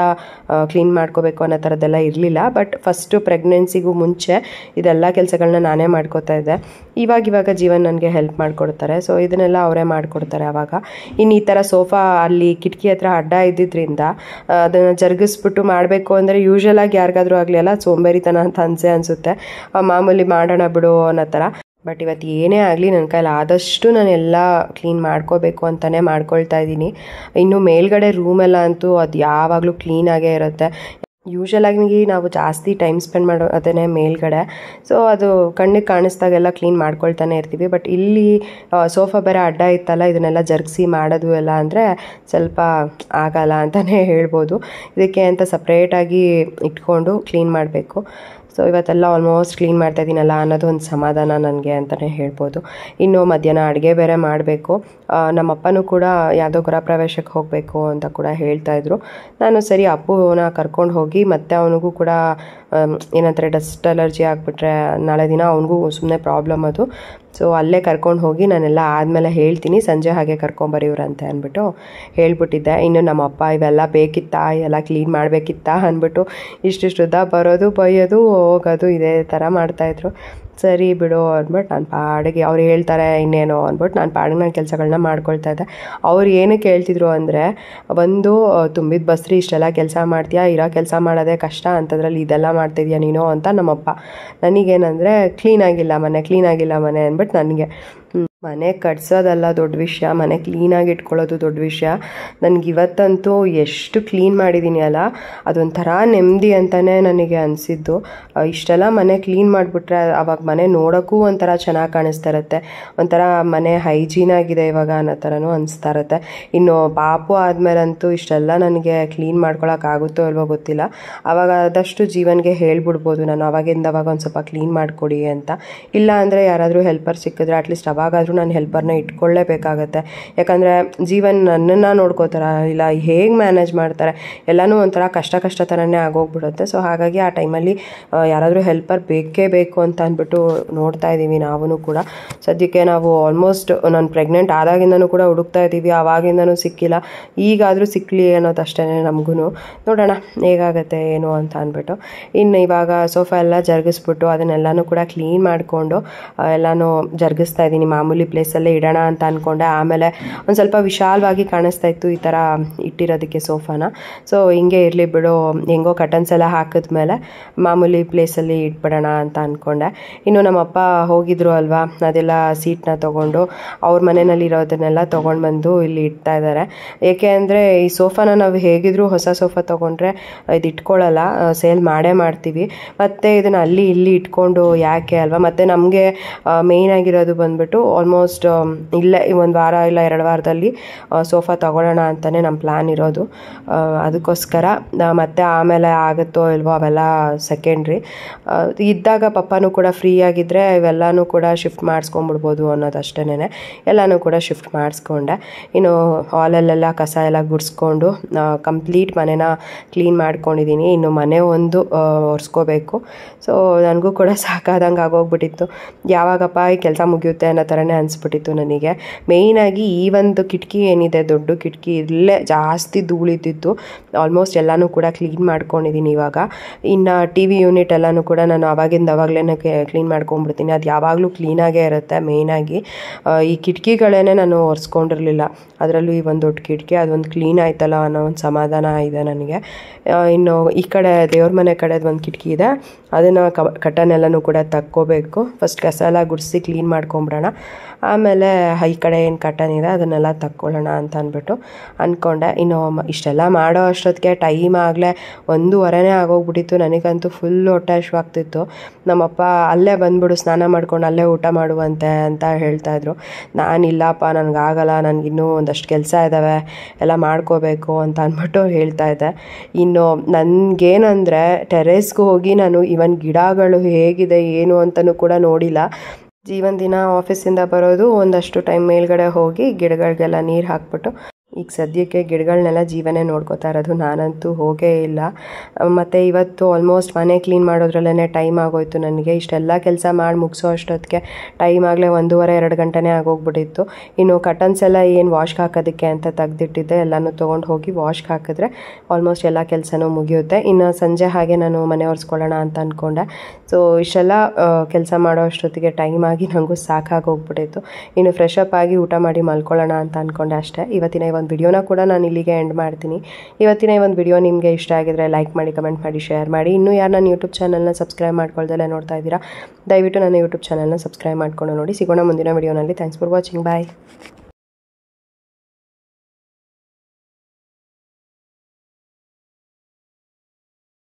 ಕ್ಲೀನ್ ಮಾಡ್ಕೋಬೇಕು ಅನ್ನೋ ಥರದ್ದೆಲ್ಲ ಇರಲಿಲ್ಲ. ಬಟ್ ಫಸ್ಟು ಪ್ರೆಗ್ನೆನ್ಸಿಗೂ ಮುಂಚೆ ಇದೆಲ್ಲ ಕೆಲಸಗಳನ್ನ ನಾನೇ ಮಾಡ್ಕೋತಾ ಇದ್ದೆ. ಇವಾಗ ಜೀವನ್ ನನಗೆ ಹೆಲ್ಪ್ ಮಾಡಿಕೊಡ್ತಾರೆ. ಸೊ ಇದನ್ನೆಲ್ಲ ಅವರೇ ಮಾಡಿಕೊಡ್ತಾರೆ ಆವಾಗ. ಇನ್ನು ಈ ಥರ ಸೋಫಾ ಅಲ್ಲಿ ಕಿಟಕಿ ಹತ್ರ ಅಡ್ಡ ಇದ್ದಿದ್ದರಿಂದ ಅದನ್ನು ಜರುಗಿಸ್ಬಿಟ್ಟು ಮಾಡಬೇಕು ಅಂದರೆ ಯೂಶ್ವಲಾಗಿ ಯಾರಿಗಾದ್ರೂ ಆಗಲಿ ಅಲ್ಲ ಸೋಂಬೇರಿತನ ಅಂತ ಅನಿಸುತ್ತೆ, ಮಾಮೂಲಿ ಮಾಡೋಣ ಬಿಡು ಅನ್ನೋ ಥರ. ಬಟ್ ಇವತ್ತು ಏನೇ ಆಗಲಿ ನನ್ನ ಕೈಲಿ ಆದಷ್ಟು ನಾನು ಎಲ್ಲ ಕ್ಲೀನ್ ಮಾಡ್ಕೋಬೇಕು ಅಂತಲೇ ಮಾಡ್ಕೊಳ್ತಾ ಇದ್ದೀನಿ. ಇನ್ನು ಮೇಲ್ಗಡೆ ರೂಮೆಲ್ಲ ಅಂತೂ ಅದು ಯಾವಾಗಲೂ ಕ್ಲೀನಾಗೇ ಇರುತ್ತೆ. ಯೂಶ್ವಲಾಗಿ ನಾವು ಜಾಸ್ತಿ ಟೈಮ್ ಸ್ಪೆಂಡ್ ಮಾಡೋದೇ ಮೇಲ್ಗಡೆ. ಸೊ ಅದು ಕಣ್ಣಿಗೆ ಕಾಣಿಸ್ದಾಗೆಲ್ಲ ಕ್ಲೀನ್ ಮಾಡ್ಕೊಳ್ತಾನೆ ಇರ್ತೀವಿ. ಬಟ್ ಇಲ್ಲಿ ಸೋಫಾ ಬೇರೆ ಅಡ್ಡ ಇತ್ತಲ್ಲ, ಇದನ್ನೆಲ್ಲ ಜರುಗಿಸಿ ಮಾಡೋದು ಎಲ್ಲ ಅಂದರೆ ಸ್ವಲ್ಪ ಆಗಲ್ಲ ಅಂತಲೇ ಹೇಳ್ಬೋದು. ಇದಕ್ಕೆ ಅಂತ ಸಪ್ರೇಟಾಗಿ ಇಟ್ಕೊಂಡು ಕ್ಲೀನ್ ಮಾಡಬೇಕು. ಸೊ ಇವತ್ತೆಲ್ಲ ಆಲ್ಮೋಸ್ಟ್ ಕ್ಲೀನ್ ಮಾಡ್ತಾಯಿದ್ದೀನಲ್ಲ ಅನ್ನೋದು ಒಂದು ಸಮಾಧಾನ ನನಗೆ ಅಂತಲೇ ಹೇಳ್ಬೋದು. ಇನ್ನು ಮಧ್ಯಾಹ್ನ ಅಡುಗೆ ಬೇರೆ ಮಾಡಬೇಕು. ನಮ್ಮಪ್ಪನೂ ಕೂಡ ಯಾವುದೋ ಗೃಹ ಪ್ರವೇಶಕ್ಕೆ ಹೋಗಬೇಕು ಅಂತ ಕೂಡ ಹೇಳ್ತಾಯಿದ್ರು. ನಾನು ಸರಿ ಅಪ್ಪುನ ಕರ್ಕೊಂಡು ಹೋಗಿ ಮತ್ತು ಅವನಿಗೂ ಕೂಡ ಏನಂತಾರೆ ಡಸ್ಟ್ ಅಲರ್ಜಿ ಆಗಿಬಿಟ್ರೆ ನಾಳೆ ದಿನ ಅವನಿಗೂ ಸುಮ್ಮನೆ ಪ್ರಾಬ್ಲಮ್ ಅದು. ಸೊ ಅಲ್ಲೇ ಕರ್ಕೊಂಡು ಹೋಗಿ ನಾನೆಲ್ಲ ಆದಮೇಲೆ ಹೇಳ್ತೀನಿ, ಸಂಜೆ ಹಾಗೆ ಕರ್ಕೊಂಬರಿವ್ರಂತೆ ಅಂದ್ಬಿಟ್ಟು ಹೇಳ್ಬಿಟ್ಟಿದ್ದೆ. ಇನ್ನು ನಮ್ಮಪ್ಪ ಇವೆಲ್ಲ ಬೇಕಿತ್ತಾ, ಎಲ್ಲ ಕ್ಲೀನ್ ಮಾಡಬೇಕಿತ್ತಾ ಅಂದ್ಬಿಟ್ಟು ಇಷ್ಟಿಷ್ಟುದ್ದ ಬರೋದು ಬೈಯೋದು ಹೋಗೋದು ಇದೇ ಥರ ಮಾಡ್ತಾಯಿದ್ರು. ಸರಿ ಬಿಡು ಅಂದ್ಬಿಟ್ಟು ನಾನು ಪಾಡಿಗೆ ಅವ್ರು ಹೇಳ್ತಾರೆ ಇನ್ನೇನೋ ಅಂದ್ಬಿಟ್ಟು ನಾನು ಪಾಡಿಗೆ ನಾನು ಕೆಲಸಗಳನ್ನ ಮಾಡ್ಕೊಳ್ತಾ ಇದ್ದೆ. ಅವ್ರು ಏನಕ್ಕೆ ಹೇಳ್ತಿದ್ರು ಅಂದರೆ, ಒಂದು ತುಂಬಿದ ಬಸ್ರಿ ಇಷ್ಟೆಲ್ಲ ಕೆಲಸ ಮಾಡ್ತೀಯಾ, ಇರೋ ಕೆಲಸ ಮಾಡೋದೇ ಕಷ್ಟ ಅಂಥದ್ರಲ್ಲಿ ಇದೆಲ್ಲ ಮಾಡ್ತಿದ್ಯಾ ನೀನು ಅಂತ ನಮ್ಮಪ್ಪ. ನನಗೇನಂದರೆ ಕ್ಲೀನಾಗಿಲ್ಲ ಮನೆ ಅಂದ್ಬಿಟ್ಟು ನನಗೆ ಮನೆ ಕಟ್ಸೋದಲ್ಲ ದೊಡ್ಡ ವಿಷಯ, ಮನೆ ಕ್ಲೀನಾಗಿ ಇಟ್ಕೊಳ್ಳೋದು ದೊಡ್ಡ ವಿಷಯ. ನನಗಿವತ್ತಂತೂ ಎಷ್ಟು ಕ್ಲೀನ್ ಮಾಡಿದ್ದೀನಿ ಅಲ್ಲ, ಅದೊಂಥರ ನೆಮ್ಮದಿ ಅಂತಲೇ ನನಗೆ ಅನಿಸಿದ್ದು. ಇಷ್ಟೆಲ್ಲ ಮನೆ ಕ್ಲೀನ್ ಮಾಡಿಬಿಟ್ರೆ ಆವಾಗ ಮನೆ ನೋಡೋಕ್ಕೂ ಒಂಥರ ಚೆನ್ನಾಗಿ ಕಾಣಿಸ್ತಾ ಇರುತ್ತೆ, ಒಂಥರ ಮನೆ ಹೈಜೀನಾಗಿದೆ ಇವಾಗ ಅನ್ನೋ ಥರನೂ ಅನಿಸ್ತಾ ಇರುತ್ತೆ. ಇನ್ನು ಪಾಪು ಆದಮೇಲಂತೂ ಇಷ್ಟೆಲ್ಲ ನನಗೆ ಕ್ಲೀನ್ ಮಾಡ್ಕೊಳಕ್ಕಾಗುತ್ತೋ ಇಲ್ವೋ ಗೊತ್ತಿಲ್ಲ. ಆವಾಗ ಆದಷ್ಟು ಜೀವನ್ಗೆ ಹೇಳ್ಬಿಡ್ಬೋದು ನಾನು ಅವಾಗಿಂದ ಅವಾಗ ಒಂದು ಸ್ವಲ್ಪ ಕ್ಲೀನ್ ಮಾಡಿಕೊಡಿ ಅಂತ. ಇಲ್ಲ ಅಂದರೆ ಯಾರಾದರೂ ಹೆಲ್ಪರ್ ಸಿಕ್ಕಿದ್ರೆ ಅಟ್ಲೀಸ್ಟ್ ಅವಾಗಾದರೂ ನಾನು ಹೆಲ್ಪರ್ನ ಇಟ್ಕೊಳ್ಳೇಬೇಕಾಗತ್ತೆ. ಯಾಕಂದರೆ ಜೀವನ್ ನನ್ನನ್ನು ನೋಡ್ಕೋತಾರೆ, ಇಲ್ಲ ಹೇಗೆ ಮ್ಯಾನೇಜ್ ಮಾಡ್ತಾರೆ ಎಲ್ಲನೂ ಒಂಥರ ಕಷ್ಟ ಥರನೇ ಆಗೋಗ್ಬಿಡುತ್ತೆ. ಸೊ ಹಾಗಾಗಿ ಆ ಟೈಮಲ್ಲಿ ಯಾರಾದರೂ ಹೆಲ್ಪರ್ ಬೇಕೇ ಬೇಕು ಅಂತ ಅಂದ್ಬಿಟ್ಟು ನೋಡ್ತಾ ಇದ್ದೀವಿ ನಾವು ಕೂಡ. ಸದ್ಯಕ್ಕೆ ನಾವು ಆಲ್ಮೋಸ್ಟ್ ನಾನು ಪ್ರೆಗ್ನೆಂಟ್ ಆದಾಗಿಂದನೂ ಕೂಡ ಹುಡುಕ್ತಾ ಇದ್ದೀವಿ, ಆವಾಗಿಂದನೂ ಸಿಕ್ಕಿಲ್ಲ. ಈಗಾದರೂ ಸಿಕ್ಕಲಿ ಅನ್ನೋದಷ್ಟೇ ನಮಗೂ. ನೋಡೋಣ ಹೇಗಾಗತ್ತೆ ಏನು ಅಂತ ಅಂದ್ಬಿಟ್ಟು. ಇನ್ನು ಇವಾಗ ಸೋಫಾ ಎಲ್ಲ ಜರುಗಿಸ್ಬಿಟ್ಟು ಅದನ್ನೆಲ್ಲನೂ ಕೂಡ ಕ್ಲೀನ್ ಮಾಡಿಕೊಂಡು ಎಲ್ಲನೂ ಜರುಗಿಸ್ತಾ ಇದ್ದೀನಿ. ಮಾಮೂಲಿ ಪ್ಲೇಸಲ್ಲೇ ಇಡೋಣ ಅಂತ ಅಂದ್ಕೊಂಡೆ, ಆಮೇಲೆ ಒಂದು ಸ್ವಲ್ಪ ವಿಶಾಲವಾಗಿ ಕಾಣಿಸ್ತಾ ಇತ್ತು ಈ ಥರ ಇಟ್ಟಿರೋದಕ್ಕೆ ಸೋಫಾನ. ಸೊ ಹಿಂಗೆ ಇರಲಿ ಬಿಡು, ಹೆಂಗೋ ಕಟನ್ಸ್ ಎಲ್ಲ ಹಾಕಿದ್ಮೇಲೆ ಮಾಮೂಲಿ ಪ್ಲೇಸಲ್ಲಿ ಇಟ್ಬಿಡೋಣ ಅಂತ ಅಂದ್ಕೊಂಡೆ. ಇನ್ನು ನಮ್ಮಪ್ಪ ಹೋಗಿದ್ರು ಅಲ್ವಾ, ಅದೆಲ್ಲ ಸೀಟ್ನ ತೊಗೊಂಡು ಅವ್ರ ಮನೆಯಲ್ಲಿ ಇರೋದನ್ನೆಲ್ಲ ತೊಗೊಂಡು ಬಂದು ಇಲ್ಲಿ ಇಡ್ತಾ ಇದ್ದಾರೆ. ಏಕೆ ಅಂದರೆ ಈ ಸೋಫಾನ ನಾವು ಹೇಗಿದ್ರೂ ಹೊಸ ಸೋಫಾ ತೊಗೊಂಡ್ರೆ ಇದು ಇಟ್ಕೊಳ್ಳಲ್ಲ, ಸೇಲ್ ಮಾಡ್ತೀವಿ. ಮತ್ತು ಇದನ್ನು ಅಲ್ಲಿ ಇಲ್ಲಿ ಇಟ್ಕೊಂಡು ಯಾಕೆ ಅಲ್ವಾ. ಮತ್ತು ನಮಗೆ ಮೇಯ್ನ್ ಆಗಿರೋದು ಬಂದುಬಿಟ್ಟು ಆಲ್ಮೋಸ್ಟ್ ಇಲ್ಲೇ ಒಂದು ವಾರ ಇಲ್ಲ 2 ವಾರದಲ್ಲಿ ಸೋಫಾ ತೊಗೊಳ್ಳೋಣ ಅಂತಲೇ ನಮ್ಮ ಪ್ಲ್ಯಾನ್ ಇರೋದು. ಅದಕ್ಕೋಸ್ಕರ ಮತ್ತೆ ಆಮೇಲೆ ಆಗುತ್ತೋ ಇಲ್ವೋ ಅವೆಲ್ಲ ಸೆಕೆಂಡ್ರಿ. ಇದ್ದಾಗ ಪಪ್ಪನೂ ಕೂಡ ಫ್ರೀ ಆಗಿದ್ದರೆ ಇವೆಲ್ಲನೂ ಕೂಡ ಶಿಫ್ಟ್ ಮಾಡಿಸ್ಕೊಂಬಿಡ್ಬೋದು ಅನ್ನೋದಷ್ಟೇನೆ. ಎಲ್ಲನೂ ಕೂಡ ಶಿಫ್ಟ್ ಮಾಡಿಸ್ಕೊಂಡೆ. ಇನ್ನು ಹಾಲಲ್ಲೆಲ್ಲ ಕಸ ಎಲ್ಲ ಗುಡಿಸ್ಕೊಂಡು ಕಂಪ್ಲೀಟ್ ಮನೆನ ಕ್ಲೀನ್ ಮಾಡ್ಕೊಂಡಿದ್ದೀನಿ. ಇನ್ನು ಮನೆ ಒಂದು ಒರೆಸ್ಕೋಬೇಕು. ಸೊ ನನಗೂ ಕೂಡ ಸಾಕಾದಂಗೆ ಆಗೋಗ್ಬಿಟ್ಟಿತ್ತು. ಯಾವಾಗಪ್ಪ ಈ ಕೆಲಸ ಮುಗಿಯುತ್ತೆ ಅನ್ನೋ ಥರನೇ ಅನಿಸ್ಬಿಟ್ಟಿತ್ತು ನನಗೆ. ಮೇಯ್ನಾಗಿ ಈ ಒಂದು ಕಿಟಕಿ ಏನಿದೆ, ದೊಡ್ಡ ಕಿಟಕಿ, ಇಲ್ಲೇ ಜಾಸ್ತಿ ಧೂಳಿದ್ದಿತ್ತು. ಆಲ್ಮೋಸ್ಟ್ ಎಲ್ಲನೂ ಕೂಡ ಕ್ಲೀನ್ ಮಾಡ್ಕೊಂಡಿದ್ದೀನಿ ಇವಾಗ. ಇನ್ನು ಟಿ ವಿ ಯೂನಿಟ್ ಎಲ್ಲನೂ ಕೂಡ ನಾನು ಅವಾಗಲೇ ಕ್ಲೀನ್ ಮಾಡ್ಕೊಂಡ್ಬಿಡ್ತೀನಿ. ಅದು ಯಾವಾಗಲೂ ಕ್ಲೀನಾಗೇ ಇರುತ್ತೆ. ಮೇಯ್ನಾಗಿ ಈ ಕಿಟಕಿಗಳೇ ನಾನು ಒರೆಸ್ಕೊಂಡಿರಲಿಲ್ಲ. ಅದರಲ್ಲೂ ಈ ಒಂದು ದೊಡ್ಡ ಕಿಟಕಿ ಅದೊಂದು ಕ್ಲೀನ್ ಆಯ್ತಲ್ಲ ಅನ್ನೋ ಒಂದು ಸಮಾಧಾನ ಇದೆ ನನಗೆ. ಇನ್ನು ಈ ಕಡೆ ದೇವ್ರ ಮನೆ ಕಡೆದು ಒಂದು ಕಿಟಕಿ ಇದೆ, ಅದನ್ನು ಕಟನೆಲ್ಲನೂ ಕೂಡ ತಕ್ಕೋಬೇಕು. ಫಸ್ಟ್ ಕಸ ಎಲ್ಲ ಗುಡಿಸಿ ಕ್ಲೀನ್ ಮಾಡ್ಕೊಂಬಿಡೋಣ, ಆಮೇಲೆ ಈ ಕಡೆ ಏನು ಕಟನ್ ಇದೆ ಅದನ್ನೆಲ್ಲ ತಕ್ಕೊಳ್ಳೋಣ ಅಂತ ಅಂದ್ಬಿಟ್ಟು ಅಂದ್ಕೊಂಡೆ. ಇನ್ನು ಇಷ್ಟೆಲ್ಲ ಮಾಡೋ ಅಷ್ಟೊತ್ತಿಗೆ ಟೈಮ್ ಆಗಲೇ 1:30 ಆಗೋಗ್ಬಿಟ್ಟಿತ್ತು. ನನಗಂತೂ ಫುಲ್ ಹೊಟ್ಟೆ ಹಶ್ವಾಗ್ತಿತ್ತು. ನಮ್ಮಪ್ಪ ಅಲ್ಲೇ ಬಂದುಬಿಡು ಸ್ನಾನ ಮಾಡ್ಕೊಂಡು ಅಲ್ಲೇ ಊಟ ಮಾಡುವಂತೆ ಅಂತ ಹೇಳ್ತಾಯಿದ್ರು. ನಾನಿಲ್ಲಪ್ಪ, ನನಗಾಗಲ್ಲ, ನನಗಿನ್ನೂ ಒಂದಷ್ಟು ಕೆಲಸ ಇದ್ದಾವೆ, ಎಲ್ಲ ಮಾಡ್ಕೋಬೇಕು ಅಂತ ಅಂದ್ಬಿಟ್ಟು ಹೇಳ್ತಾಯಿದ್ದೆ. ಇನ್ನು ನನಗೇನಂದರೆ ಟೆರೇಸ್ಗೆ ಹೋಗಿ ನಾನು ಇವನ್ ಗಿಡಗಳು ಹೇಗಿದೆ ಏನು ಅಂತಲೂ ಕೂಡ ನೋಡಿಲ್ಲ. ಜೀವನ ದಿನ ಆಫೀಸಿಂದ ಬರೋದು, ಒಂದಷ್ಟು ಟೈಮ್ ಮೇಲ್ಗಡೆ ಹೋಗಿ ಗಿಡಗಳಿಗೆಲ್ಲ ನೀರು ಹಾಕ್ಬಿಟ್ಟು ಈಗ ಸದ್ಯಕ್ಕೆ ಗಿಡಗಳನ್ನೆಲ್ಲ ಜೀವನೇ ನೋಡ್ಕೋತಾ ಇರೋದು. ನಾನಂತೂ ಹೋಗೇ ಇಲ್ಲ. ಮತ್ತು ಇವತ್ತು ಆಲ್ಮೋಸ್ಟ್ ಮನೆ ಕ್ಲೀನ್ ಮಾಡೋದ್ರಲ್ಲೇ ಟೈಮ್ ಆಗೋಯ್ತು ನನಗೆ. ಇಷ್ಟೆಲ್ಲ ಕೆಲಸ ಮಾಡಿ ಮುಗಿಸೋ ಅಷ್ಟೊತ್ತಿಗೆ ಟೈಮ್ ಆಗಲೇ 1:30-2 ಗಂಟೆನೇ ಆಗೋಗ್ಬಿಟ್ಟಿತ್ತು. ಇನ್ನು ಕಟನ್ಸ್ ಎಲ್ಲ ಏನು ವಾಶ್ಗೆ ಹಾಕೋದಕ್ಕೆ ಅಂತ ತೆಗ್ದಿಟ್ಟಿದ್ದೆ, ಎಲ್ಲನೂ ತೊಗೊಂಡು ಹೋಗಿ ವಾಶ್ಗೆ ಹಾಕಿದ್ರೆ ಆಲ್ಮೋಸ್ಟ್ ಎಲ್ಲ ಕೆಲಸನೂ ಮುಗಿಯುತ್ತೆ. ಇನ್ನು ಸಂಜೆ ಹಾಗೆ ನಾನು ಮನೆ ಒರೆಸ್ಕೊಳ್ಳೋಣ ಅಂತ ಅಂದ್ಕೊಂಡೆ. ಸೊ ಇಷ್ಟೆಲ್ಲ ಕೆಲಸ ಮಾಡೋ ಅಷ್ಟೊತ್ತಿಗೆ ಟೈಮ್ ಆಗಿ ನನಗೂ ಸಾಕಾಗೋಗ್ಬಿಟ್ಟಿತ್ತು. ಇನ್ನು ಫ್ರೆಶ್ ಅಪ್ ಆಗಿ ಊಟ ಮಾಡಿ ಮಲ್ಕೊಳ್ಳೋಣ ಅಂತ ಅಂದ್ಕೊಂಡೆ ಅಷ್ಟೇ. ಇವತ್ತಿನ ಒಂದು ವಿಡಿಯೋನ ಕೂಡ ನಾನು ಇಲ್ಲಿಗೆ ಎಂಡ್ ಮಾಡ್ತೀನಿ. ಇವತ್ತಿನ ಈ ಒಂದು ವಿಡಿಯೋ ನಿಮಗೆ ಇಷ್ಟ ಆಗಿದ್ರೆ ಲೈಕ್ ಮಾಡಿ, ಕಮೆಂಟ್ ಮಾಡಿ, ಶೇರ್ ಮಾಡಿ. ಇನ್ನೂ ಯಾರು ನನ್ನ ಯೂಟ್ಯೂಬ್ ಚಾನಲ್ನ ಸಬ್ಸ್ಕ್ರೈಬ್ ಮಾಡ್ಕೊಳ್ದಲ್ಲೇ ನೋಡ್ತಾ ಇದ್ದೀರಾ, ದಯವಿಟ್ಟು ನನ್ನ ಯೂಟ್ಯೂಬ್ ಚಾನಲ್ನ ಸಬ್ಸ್ಕ್ರೈಬ್ ಮಾಡ್ಕೊಂಡು ನೋಡಿ. ಸಿಗೋಣ ಮುಂದಿನ ವಿಡಿಯೋನಲ್ಲಿ. Thanks for watching. ಬಾಯ್.